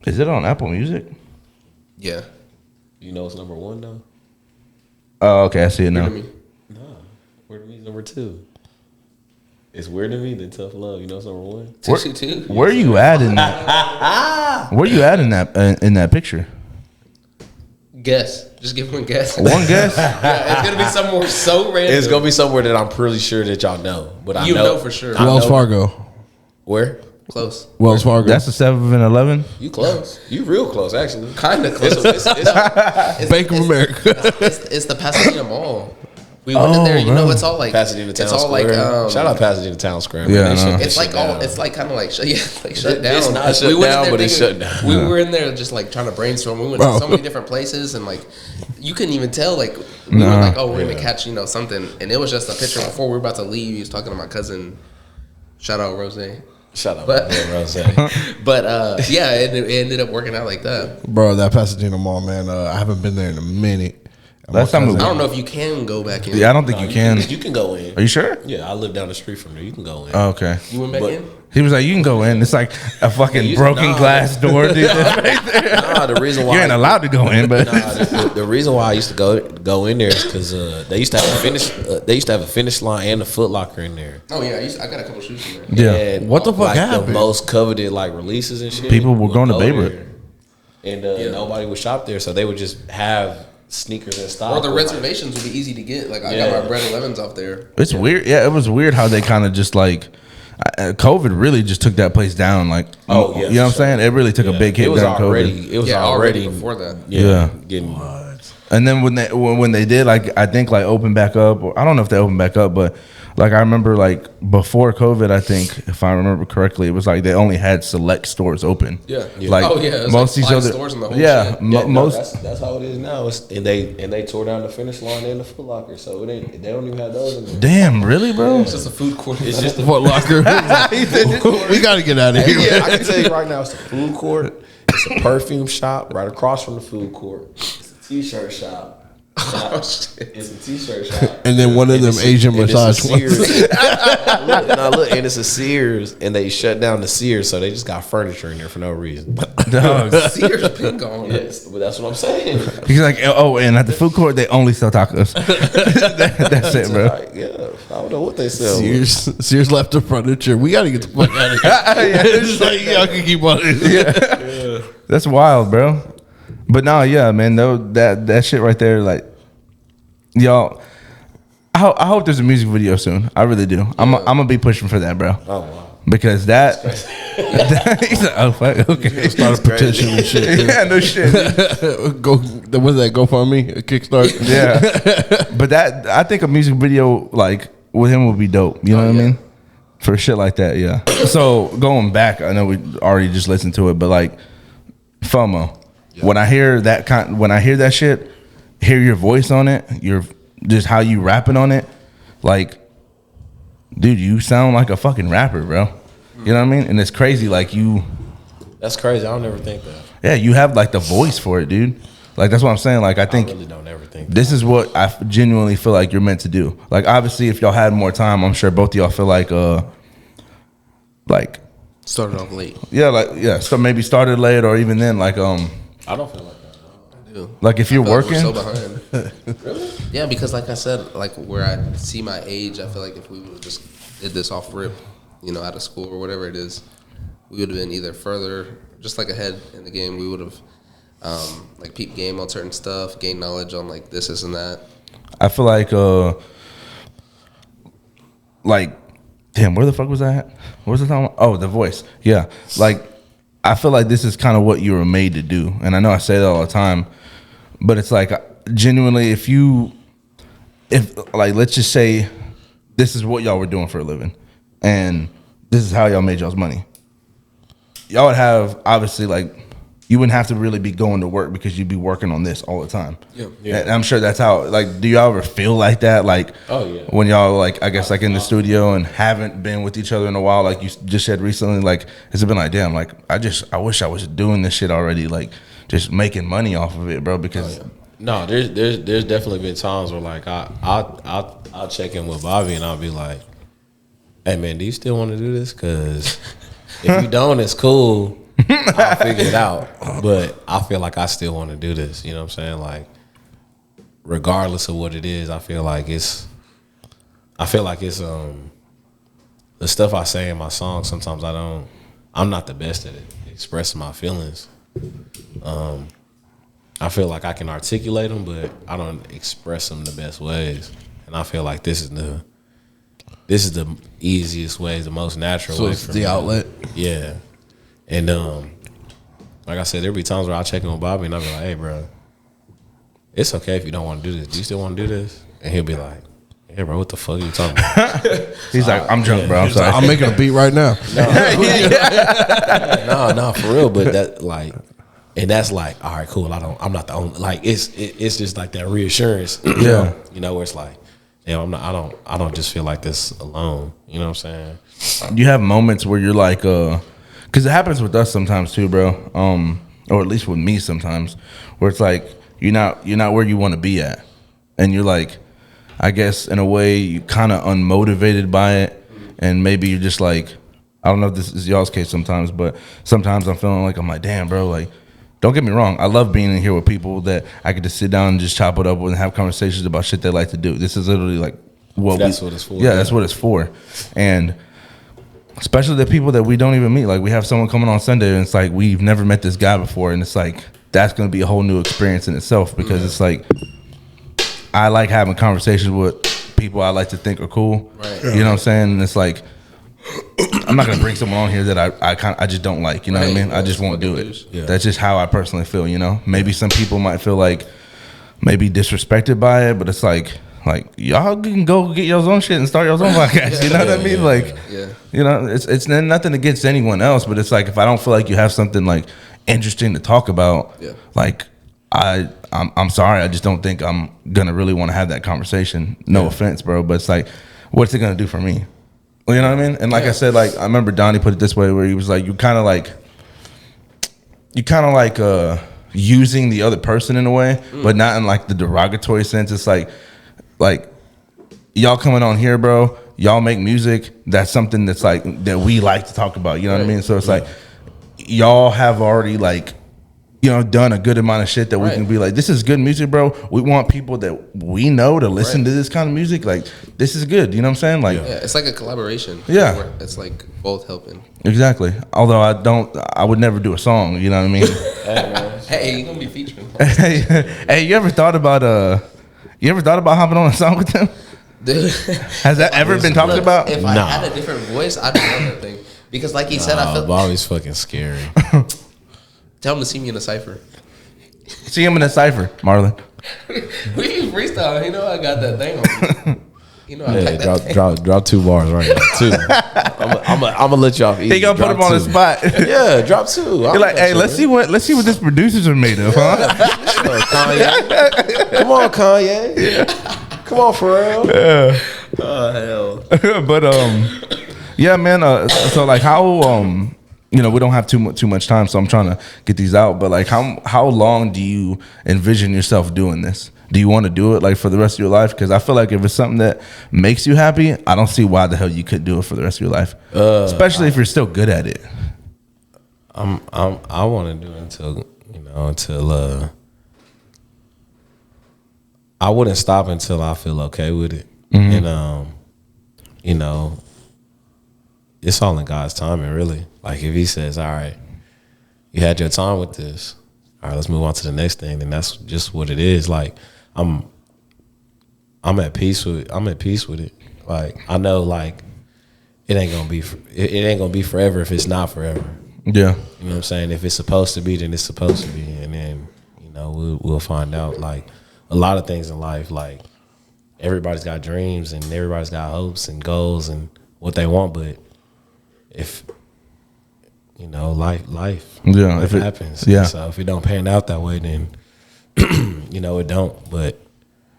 Is it on Apple Music? Yeah. You know it's number 1 though. Oh, okay, I see it now. Nah, Weird to Me is number 2. It's Weird to Me than Tough Love. You know it's number 1. Where are you at in that? Where you at in that picture? Guess. Just give one guess. One guess? Yeah, it's gonna be somewhere so random. It's gonna be somewhere that I'm pretty sure that y'all know, but I know for sure. Wells Fargo. Where? Close. Wells Fargo. That's the 7-Eleven. You close. You real close, actually. Kind of close. Bank of America. It's the Pasadena Mall. We went in there. You know, it's all like Pasadena Town It's all Square. like Shout out Pasadena Town Square. Yeah, Man. no. It's like all. It's like kind of like shut down. It's not shut We went in down, there but it's thinking- shut down. We were in there just like trying to brainstorm. We went to so many different places and like you couldn't even tell. Like we were like, oh, we're gonna catch something, and it was just a picture before we were about to leave. He was talking to my cousin. Shout out Rose. Shut up, But- Rose. But yeah, it ended up working out like that. Bro, that Pasadena Mall, man. I haven't been there in a minute. Last time I don't know if you can go back in. Yeah, I don't think you can. You can go in. Are you sure? Yeah, I live down the street from there. You can go in. Oh, okay. You went back in? He was like, you can go in. It's like a fucking you- broken nah. glass door, dude. Nah, the reason why You ain't allowed to go in, but the reason why I used to go in there is because they used to have a finish line and a Foot Locker in there. Oh yeah, I got a couple shoes in there. yeah. And What the fuck like happened? The most coveted like releases and shit. People were would going to go Baybrook. there. And nobody would shop there, so they would just have sneakers in stock. Or the with, reservations would be easy to get. Like I Yeah. got my bread 11s off there. It's weird. Yeah, it was weird how they kind of just like COVID really just took that place down. Like, Oh, yeah, you know what I'm for saying? It really took a big hit It was during already. COVID. It was Yeah, already before that. Yeah. Getting And then when they did, like, I think like open back up, or I don't know if they opened back up, but like I remember like before COVID, I think if I remember correctly, it was like they only had select stores open. Yeah. Like Oh, yeah, it was most like these 5 other stores in the whole yeah, shit. most that's how it is now. And they tore down the finish line and the Foot Locker, so they don't even have those in there. damn really, bro. It's just a food court. It's just the Foot Locker. We got to get out of here. Yeah, I can tell you right now, it's a food court. It's a perfume shop right across from the food court. It's a t-shirt shop. It's a t-shirt shop. And then one of them Asian massage ones. Look, and it's a Sears, and they shut down the Sears, so they just got furniture in there for no reason. Dog. Sears been gone. Yes, but that's what I'm saying. He's like, oh, and at the food court they only sell tacos. That's it, bro. Like, yeah, I don't know what they sell. Sears left the furniture. We got to get the fuck out of here. It's like, y'all can keep on it. That's wild, bro. But no, yeah, man, that shit right there, like, y'all, I hope there's a music video soon. I really do. I'm gonna be pushing for that, bro. Oh wow. Because that he's like, oh fuck, okay. Start a petition and shit. Yeah, no shit. Go. What's that? GoFundMe, a Kickstart. Yeah, but that I think a music video like with him would be dope. You know what I mean? For shit like that, yeah. So going back, I know we already just listened to it, but like FOMO. Yeah. When I hear that shit, hear your voice on it, your just how you rapping on it, like, dude, you sound like a fucking rapper, bro. You know what I mean? And it's crazy, like you. That's crazy. I don't ever think that. Yeah, you have like the voice for it, dude. Like that's what I'm saying. Like I think really don't ever think this is what I genuinely feel like you're meant to do. Like obviously, if y'all had more time, I'm sure both of y'all feel like Started off late. Yeah, so maybe started late or even then, like I don't feel like that. I do. like if you're Like working, we're so behind. Really? Yeah, because like I said, like where I see my age, I feel like if we would have just did this off rip, you know, out of school or whatever it is, we would have been either further, just like ahead in the game. We would have like peep game on certain stuff, gain knowledge on like this and that. I feel like damn, where the fuck was I at? What was I talking about? Oh, the voice. Yeah, like I feel like this is kind of what you were made to do, and I know I say that all the time, but it's like genuinely, if like let's just say this is what y'all were doing for a living, and this is how y'all made y'all's money. Y'all would have obviously like you wouldn't have to really be going to work because you'd be working on this all the time. Yeah. And I'm sure that's how. Like, do y'all ever feel like that? Like, oh yeah, when y'all like I guess like in the studio and haven't been with each other in a while, like you just said recently, like has it been like damn, like I wish I was doing this shit already, like just making money off of it, bro? Because no, there's definitely been times where like I'll check in with Bobby and I'll be like, hey man, do you still want to do this? Because if you don't, it's cool. I'll figure it out. But I feel like I still want to do this. You know what I'm saying? Like, regardless of what it is, I feel like it's the stuff I say in my songs, sometimes I'm not the best at it, expressing my feelings. I feel like I can articulate them, but I don't express them the best ways. And I feel like this is the easiest way, the most natural way. So it's the outlet. Yeah. And like I said, there'll be times where I'll check in with Bobby and I'll be like, hey, bro, it's okay if you don't want to do this. Do you still want to do this? And he'll be like, yeah, bro, what the fuck are you talking about? He's like, I'm drunk, bro. I'm sorry. I'm making a beat right now. No, for real. But that like, and that's like, all right, cool. I'm not the only. Like, it's just like that reassurance. Yeah. You know, where it's like, yeah, I don't just feel like this alone. You know what I'm saying? You have moments where you're like, because it happens with us sometimes too, bro. Or at least with me sometimes, where it's like you're not where you want to be at, and you're like, I guess in a way you kind of unmotivated by it, and maybe you're just like, I don't know if this is y'all's case sometimes, but sometimes I'm like, damn, bro, like. Don't get me wrong. I love being in here with people that I could just sit down and just chop it up with and have conversations about shit they like to do. This is literally like what what it's for. Yeah, that's what it's for. And especially the people that we don't even meet. Like we have someone coming on Sunday and it's like we've never met this guy before, and it's like that's going to be a whole new experience in itself because it's like I like having conversations with people I like to think are cool. Right. You know what I'm saying? And it's like I'm not gonna bring someone on here that I just don't like. You know what I mean? I just won't do it. Yeah. That's just how I personally feel. You know, maybe some people might feel like maybe disrespected by it, but it's like y'all can go get your own shit and start your own podcast. You know what I mean? Like, you know, it's nothing against anyone else, but it's like if I don't feel like you have something like interesting to talk about, like I'm sorry, I just don't think I'm gonna really want to have that conversation. No offense, bro, but it's like, what's it gonna do for me? You know what I mean? And like I said, like I remember Donnie put it this way, where he was like, you kind of like using the other person in a way, but not in like the derogatory sense. It's like y'all coming on here, bro. Y'all make music. That's something that's like that we like to talk about. You know what I mean? So it's like y'all have already like, you know, done a good amount of shit that we can be like, this is good music, bro. We want people that we know to listen to this kind of music. Like, this is good. You know what I'm saying? Like, it's like a collaboration. Yeah. It's like both helping. Exactly. Although I would never do a song. You know what I mean? Hey, you're gonna be featuring. Hey, you ever thought about hopping on a song with them? Dude, Has that ever been talked about? If I had a different voice, I'd know that thing. Because like he said, I felt Bobby's fucking scary. Tell him to see me in a cipher. See him in a cipher, Marlon. We can freestyle. You know I got that thing on. You know I got that thing. Drop 2 bars right now. 2. I'm gonna let you off easy. He gonna put him on the spot. Yeah, drop 2. You're like, hey, let's see what these producers are made of, huh? Kanye. Come on, Kanye. Come on, Pharrell. Oh hell. But yeah, man. So like, how we don't have too much time, so I'm trying to get these out. But like, how long do you envision yourself doing this? Do you want to do it like for the rest of your life? Because I feel like if it's something that makes you happy, I don't see why the hell you could do it for the rest of your life. Especially if you're still good at it. I want to do it until I wouldn't stop until I feel okay with it. And it's all in God's timing, really. Like if He says, "All right, you had your time with this. All right, let's move on to the next thing," then that's just what it is. Like I'm at peace with it. Like I know, like it ain't gonna be forever if it's not forever. Yeah, you know what I'm saying. If it's supposed to be, then it's supposed to be, and then we'll find out. Like a lot of things in life, like everybody's got dreams and everybody's got hopes and goals and what they want, but if life if it happens. Yeah. So if it don't pan out that way, then it don't. But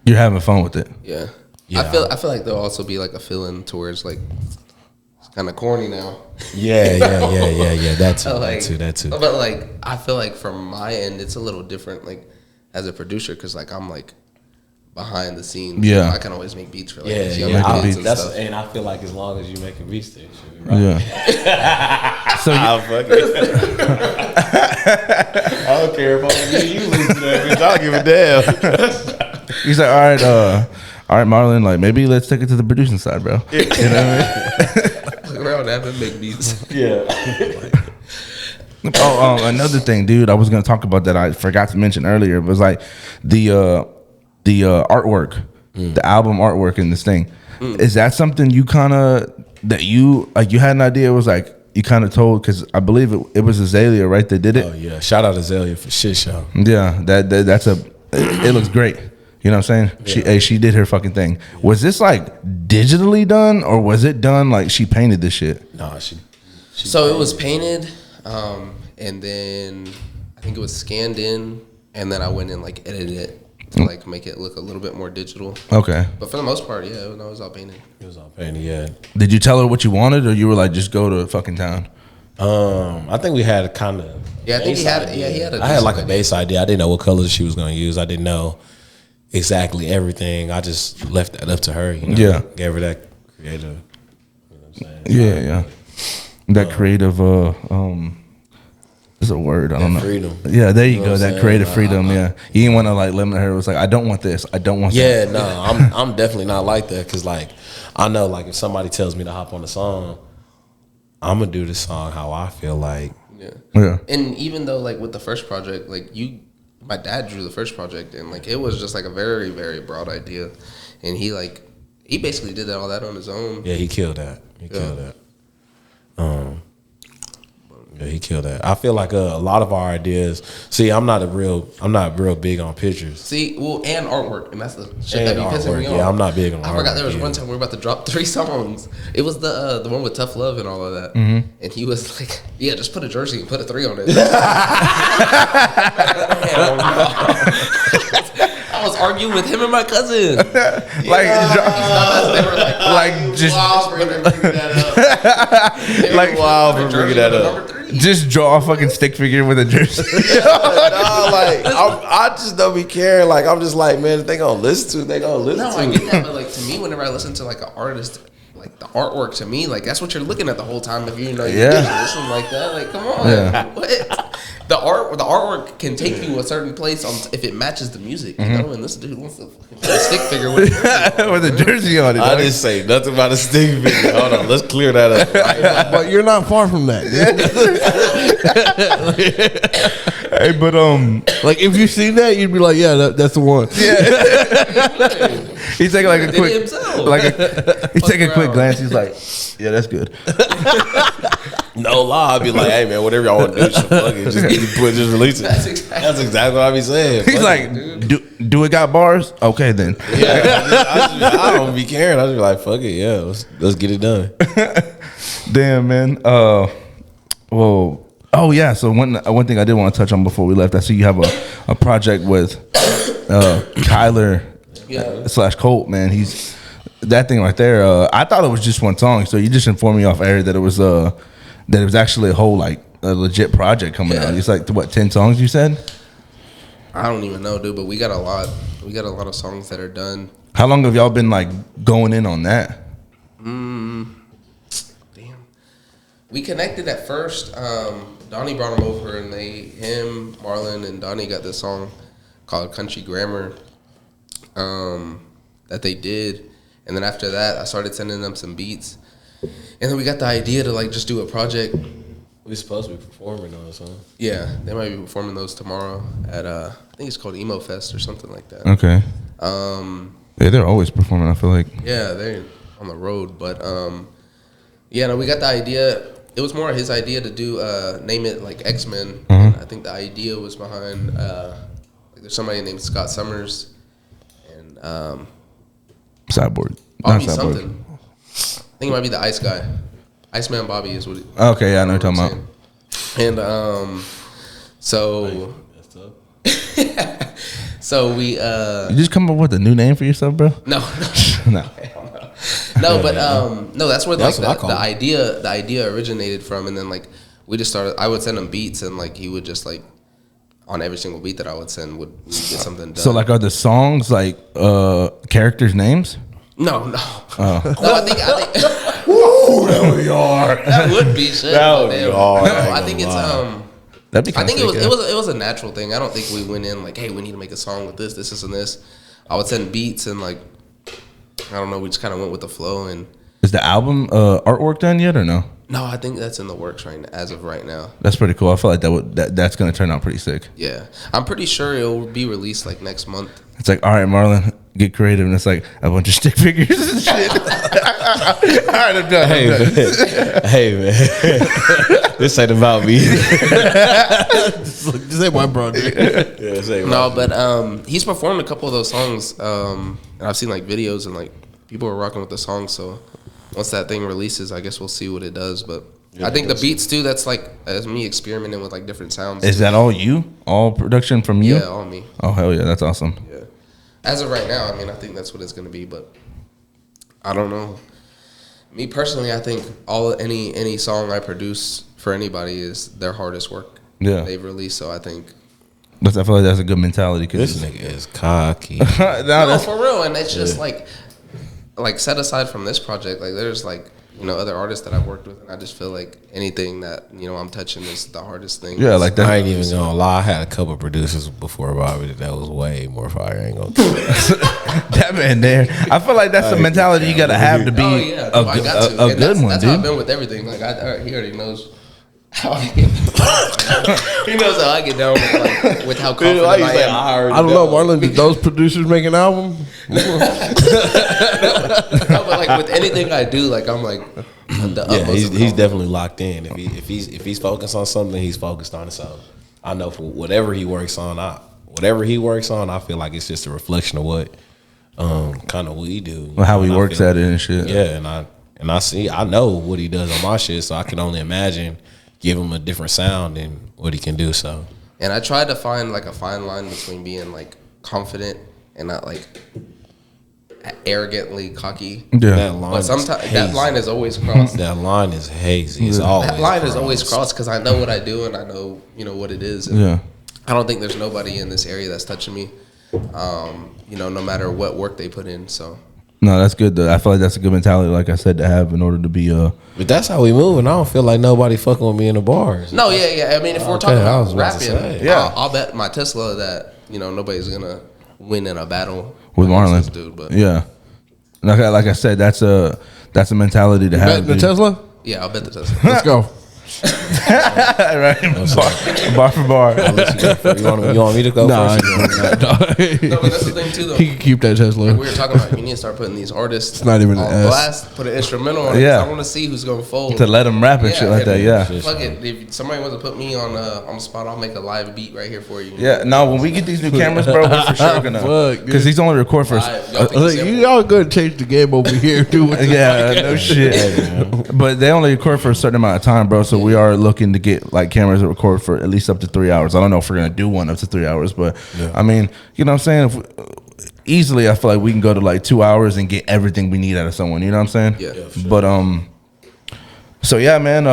you're having fun with it. Yeah. I feel like there'll also be like a feeling towards like it's kind of corny now. Yeah. That too. But like I feel like from my end, it's a little different. Like as a producer, because like I'm like behind the scenes. Yeah, I can always make beats for like kids and stuff. And I feel like as long as you making beats, there, right? Yeah. So fuck it. I don't care if you listen to that bitch. I don't give a damn. He's like, all right, Marlon. Like maybe let's take it to the producing side, bro. You know what I mean? Like around having big beats. Yeah. Another thing, dude. I was gonna talk about that. I forgot to mention earlier. It was like the artwork, the album artwork in this thing. Is that something you kind of you had an idea? It was like you kind of told, because I believe it was Azalea, right? That did it. Oh yeah, shout out Azalea for shit show. Yeah, that's it looks great. You know what I'm saying? Yeah. She did her fucking thing. Was this like digitally done, or was it done like she painted this shit? No, she So it was painted, and then I think it was scanned in, and then I went and like edited it to like make it look a little bit more digital. Okay. But for the most part, yeah, it was all painted. It was all painted, yeah. Did you tell her what you wanted, or you were like, just go to fucking town? I think we had kind of. Yeah, I think he had. Yeah, he had. I had like a base idea. I didn't know what colors she was going to use. I didn't know exactly everything. I just left that up to her. Yeah. Gave her that creative. You know what I'm saying? Yeah. That creative. Is a word. I don't know. Freedom. Yeah, there you go. What That I'm creative saying? freedom. Yeah, you didn't want to like limit her. It was like, I don't want this. I don't want. Yeah, that. no, I'm definitely not like that, because like I know, like if somebody tells me to hop on the song, I'm gonna do the song how I feel like. Yeah. And even though like with the first project, like my dad drew the first project, and like it was just like a very, very broad idea, and he basically did all that on his own. Yeah, he killed that. Killed that. Yeah, he killed that. I feel like a lot of our ideas. See, I'm not real big on pictures. See, well, and artwork, and that's the shit And that be pissing me artwork, off. yeah, I'm not big on I forgot there was artwork, one yeah. time we were about to drop 3 songs. It was the one with Tough Love and all of that, and he was like, "Yeah, just put a jersey and put a 3 on it." I was arguing with him and my cousin. Like, They were like just wow for bringing that up. Like, wow for bringing that up. Number 3. just draw a fucking stick figure with a jersey. Nah, like I just don't be caring. Like I'm just like, man, if they gonna listen to, they gonna listen No, to. I get that, but like to me, whenever I listen to like an artist, like the artwork to me, like that's what you're looking at the whole time. If you know you're listening like that, like come on, what? The artwork can take you a certain place if it matches the music, you know. And this dude wants to fucking put a stick figure with with a jersey on it. I dog. didn't say nothing about a stick figure. Hold on, let's clear that up. But you're not far from that. Hey, but Like if you see that, you'd be like, yeah, that's the one. He take like a Did it quick, himself. he take a quick around. glance. He's like, yeah, that's good. No lie, I'd be like, hey man, whatever y'all want to do, just fuck it. Just get it put, just release it. That's exactly what I be saying. He's Fuck like, it. do it got bars? Okay then. I don't be caring. I just be like, fuck it, yeah, let's get it done. Damn, man. Well, oh yeah. So one thing I did want to touch on before we left, I see you have a project with Kyler / Colt. Man, he's that thing right there. I thought it was just one song, so you just informed me off air that it was actually a whole like a legit project coming out. It's like what 10 songs you said? I don't even know, dude. But we got a lot. We got a lot of songs that are done. How long have y'all been like going in on that? Damn. We connected at first. Donnie brought him over, and him, Marlon, and Donnie got this song called "Country Grammar" that they did, and then after that, I started sending them some beats, and then we got the idea to like just do a project. We supposed to be performing those, huh? Yeah, they might be performing those tomorrow at I think it's called Emo Fest or something like that. Okay. Yeah, they're always performing. I feel like. Yeah, they're on the road, but yeah, no, we got the idea. It was more his idea to do name it like X-Men. And I think the idea was behind there's somebody named Scott Summers and Cyborg. Bobby Not Cyborg. something. I think it might be the Ice Guy. Iceman Bobby is what. Okay, yeah, I know what you're talking about. And so so we You just come up with a new name for yourself, bro? no. No. No, but no, that's where like That's what I call the it. idea originated from, and then like we just started. I would send him beats, and like he would just like on every single beat that I would send would get something done. So like, are the songs like characters' names? no, Oh. no. I think There we are. that would be shit. That would but be damn. hard, I No, ain't I gonna think it's lie. That'd be. I think it sick, was a natural thing. I don't think we went in like, hey, we need to make a song with this, and this. I would send beats and like I don't know. We just kind of went with the flow and. Is the album artwork done yet or no? No, I think that's in the works right now, as of right now. That's pretty cool. I feel like that's gonna turn out pretty sick. Yeah, I'm pretty sure it will be released like next month. It's like, all right, Marlon, get creative, and it's like a bunch of stick figures and shit. All right, I'm done. Hey, I'm done. man. Hey, man. This ain't about me. Just say my brother. Yeah, this ain't No, about but he's performed a couple of those songs, and I've seen like videos and like people are rocking with the songs. So once that thing releases, I guess we'll see what it does. But I think the beats too. That's like as me experimenting with like different sounds. Is that all you? All production from you? Yeah, all me. Oh hell yeah, that's awesome. Yeah. As of right now, I mean, I think that's what it's gonna be. But I don't know. Me personally, I think any song I produce for anybody is their hardest work. Yeah. They've released. So I think. I feel like that's a good mentality. this nigga is cocky. No, No, that's for real, and it's just like set aside from this project, like there's like other artists that I've worked with, and I just feel like anything that I'm touching is the hardest thing. yeah, like that. I ain't even gonna lie. I had a couple producers before Bobby that was way more fire. I ain't gonna. That man there. I feel like that's the mentality you gotta have to be Oh yeah, a, no, I got to. a And good one, that's how I've dude. been with everything. Like he already knows how I get. He knows how I get down with how confident I am. I don't know, Marlon. Did those producers make an album? No, but like with anything I do, like I'm like the Yeah, utmost he's of confidence. definitely locked in. If he's focused on something, he's focused on it. So I know for whatever he works on, I feel like it's just a reflection of what kind of we do. How he And I works feel- at it and shit. Yeah, and I know what he does on my shit, so I can only imagine give him a different sound and what he can do. So And I tried to find like a fine line between being like confident and not like arrogantly cocky. Yeah. that line, But is sometimes hazy. that line is always crossed. That line is hazy. It's always That line is crossed. always crossed because I know what I do and I know what it is. And Yeah. I don't think there's nobody in this area that's touching me. No matter what work they put in. So No, that's good though. I feel like that's a good mentality, like I said, to have in order to be But that's how we move, and I don't feel like nobody fucking with me in the bars. no, yeah. I mean, if we're Okay, talking I was about about to rapping, say. Yeah. I'll bet my Tesla that nobody's gonna win in a battle with against Marlon. this dude. But Yeah. Like I said, that's a mentality to Bet have. the dude. Tesla? yeah, I'll bet the Tesla. Let's go. Right, bar for bar. You want me to go first? No, but that's the thing too, though. He can keep that Tesla. Like we were talking about, you need to start putting these artists It's not even on an S. blast, put an instrumental on it. Yeah. I want to see who's going to fold. To let them rap and shit like that, yeah. Fuck it. If somebody wants to put me on the spot, I'll make a live beat right here for you. Yeah, no, when we get these new cameras, bro, we're for sure gonna. Fuck, Because he's only record for. Live. Y'all think Like, simple. y'all gonna change the game over here, dude. Yeah, no shit. But they only record for a certain amount of time, bro. So we are looking to get like cameras that record for at least up to 3 hours. I don't know if we're gonna do one up to 3 hours, but I mean, you know what I'm saying? Easily, I feel like we can go to like 2 hours and get everything we need out of someone. You know what I'm saying? Yeah. But so yeah, man.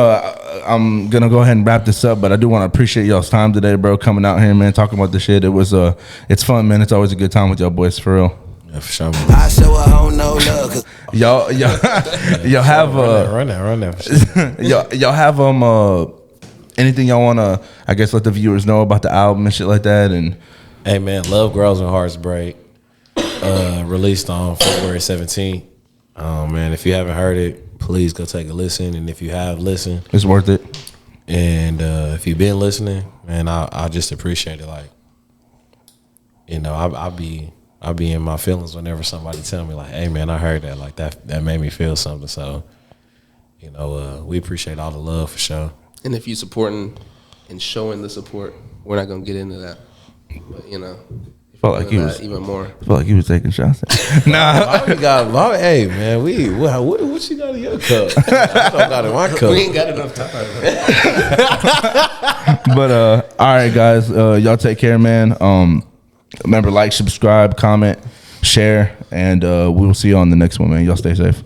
I'm gonna go ahead and wrap this up, but I do want to appreciate y'all's time today, bro. Coming out here, man, talking about this shit. It was it's fun, man. It's always a good time with y'all boys, for real. Yeah, for sure. I show a hoe no love. 'Cause Y'all have Run that. y'all have anything y'all wanna, I guess, let the viewers know about the album and shit like that, and Hey man, Love Grows when Hearts Break. Released on February 17th. Man, if you haven't heard it, please go take a listen. And if you have listened, it's worth it. and if you've been listening, man, I just appreciate it. Like, you know, I'll be in my feelings whenever somebody tell me like, "Hey man, I heard that." Like that made me feel something. So, you know, we appreciate all the love for sure. And if you supporting and showing the support, we're not going to get into that. But, you know, Felt like he doing was that even more. felt like he was taking shots. Nah, Bobby got, hey man, what you got in your cup? I don't got in my cup. We ain't got enough time. but all right, guys, y'all take care, man. Remember, like, subscribe, comment, share, and we will see you on the next one, man. Y'all stay safe.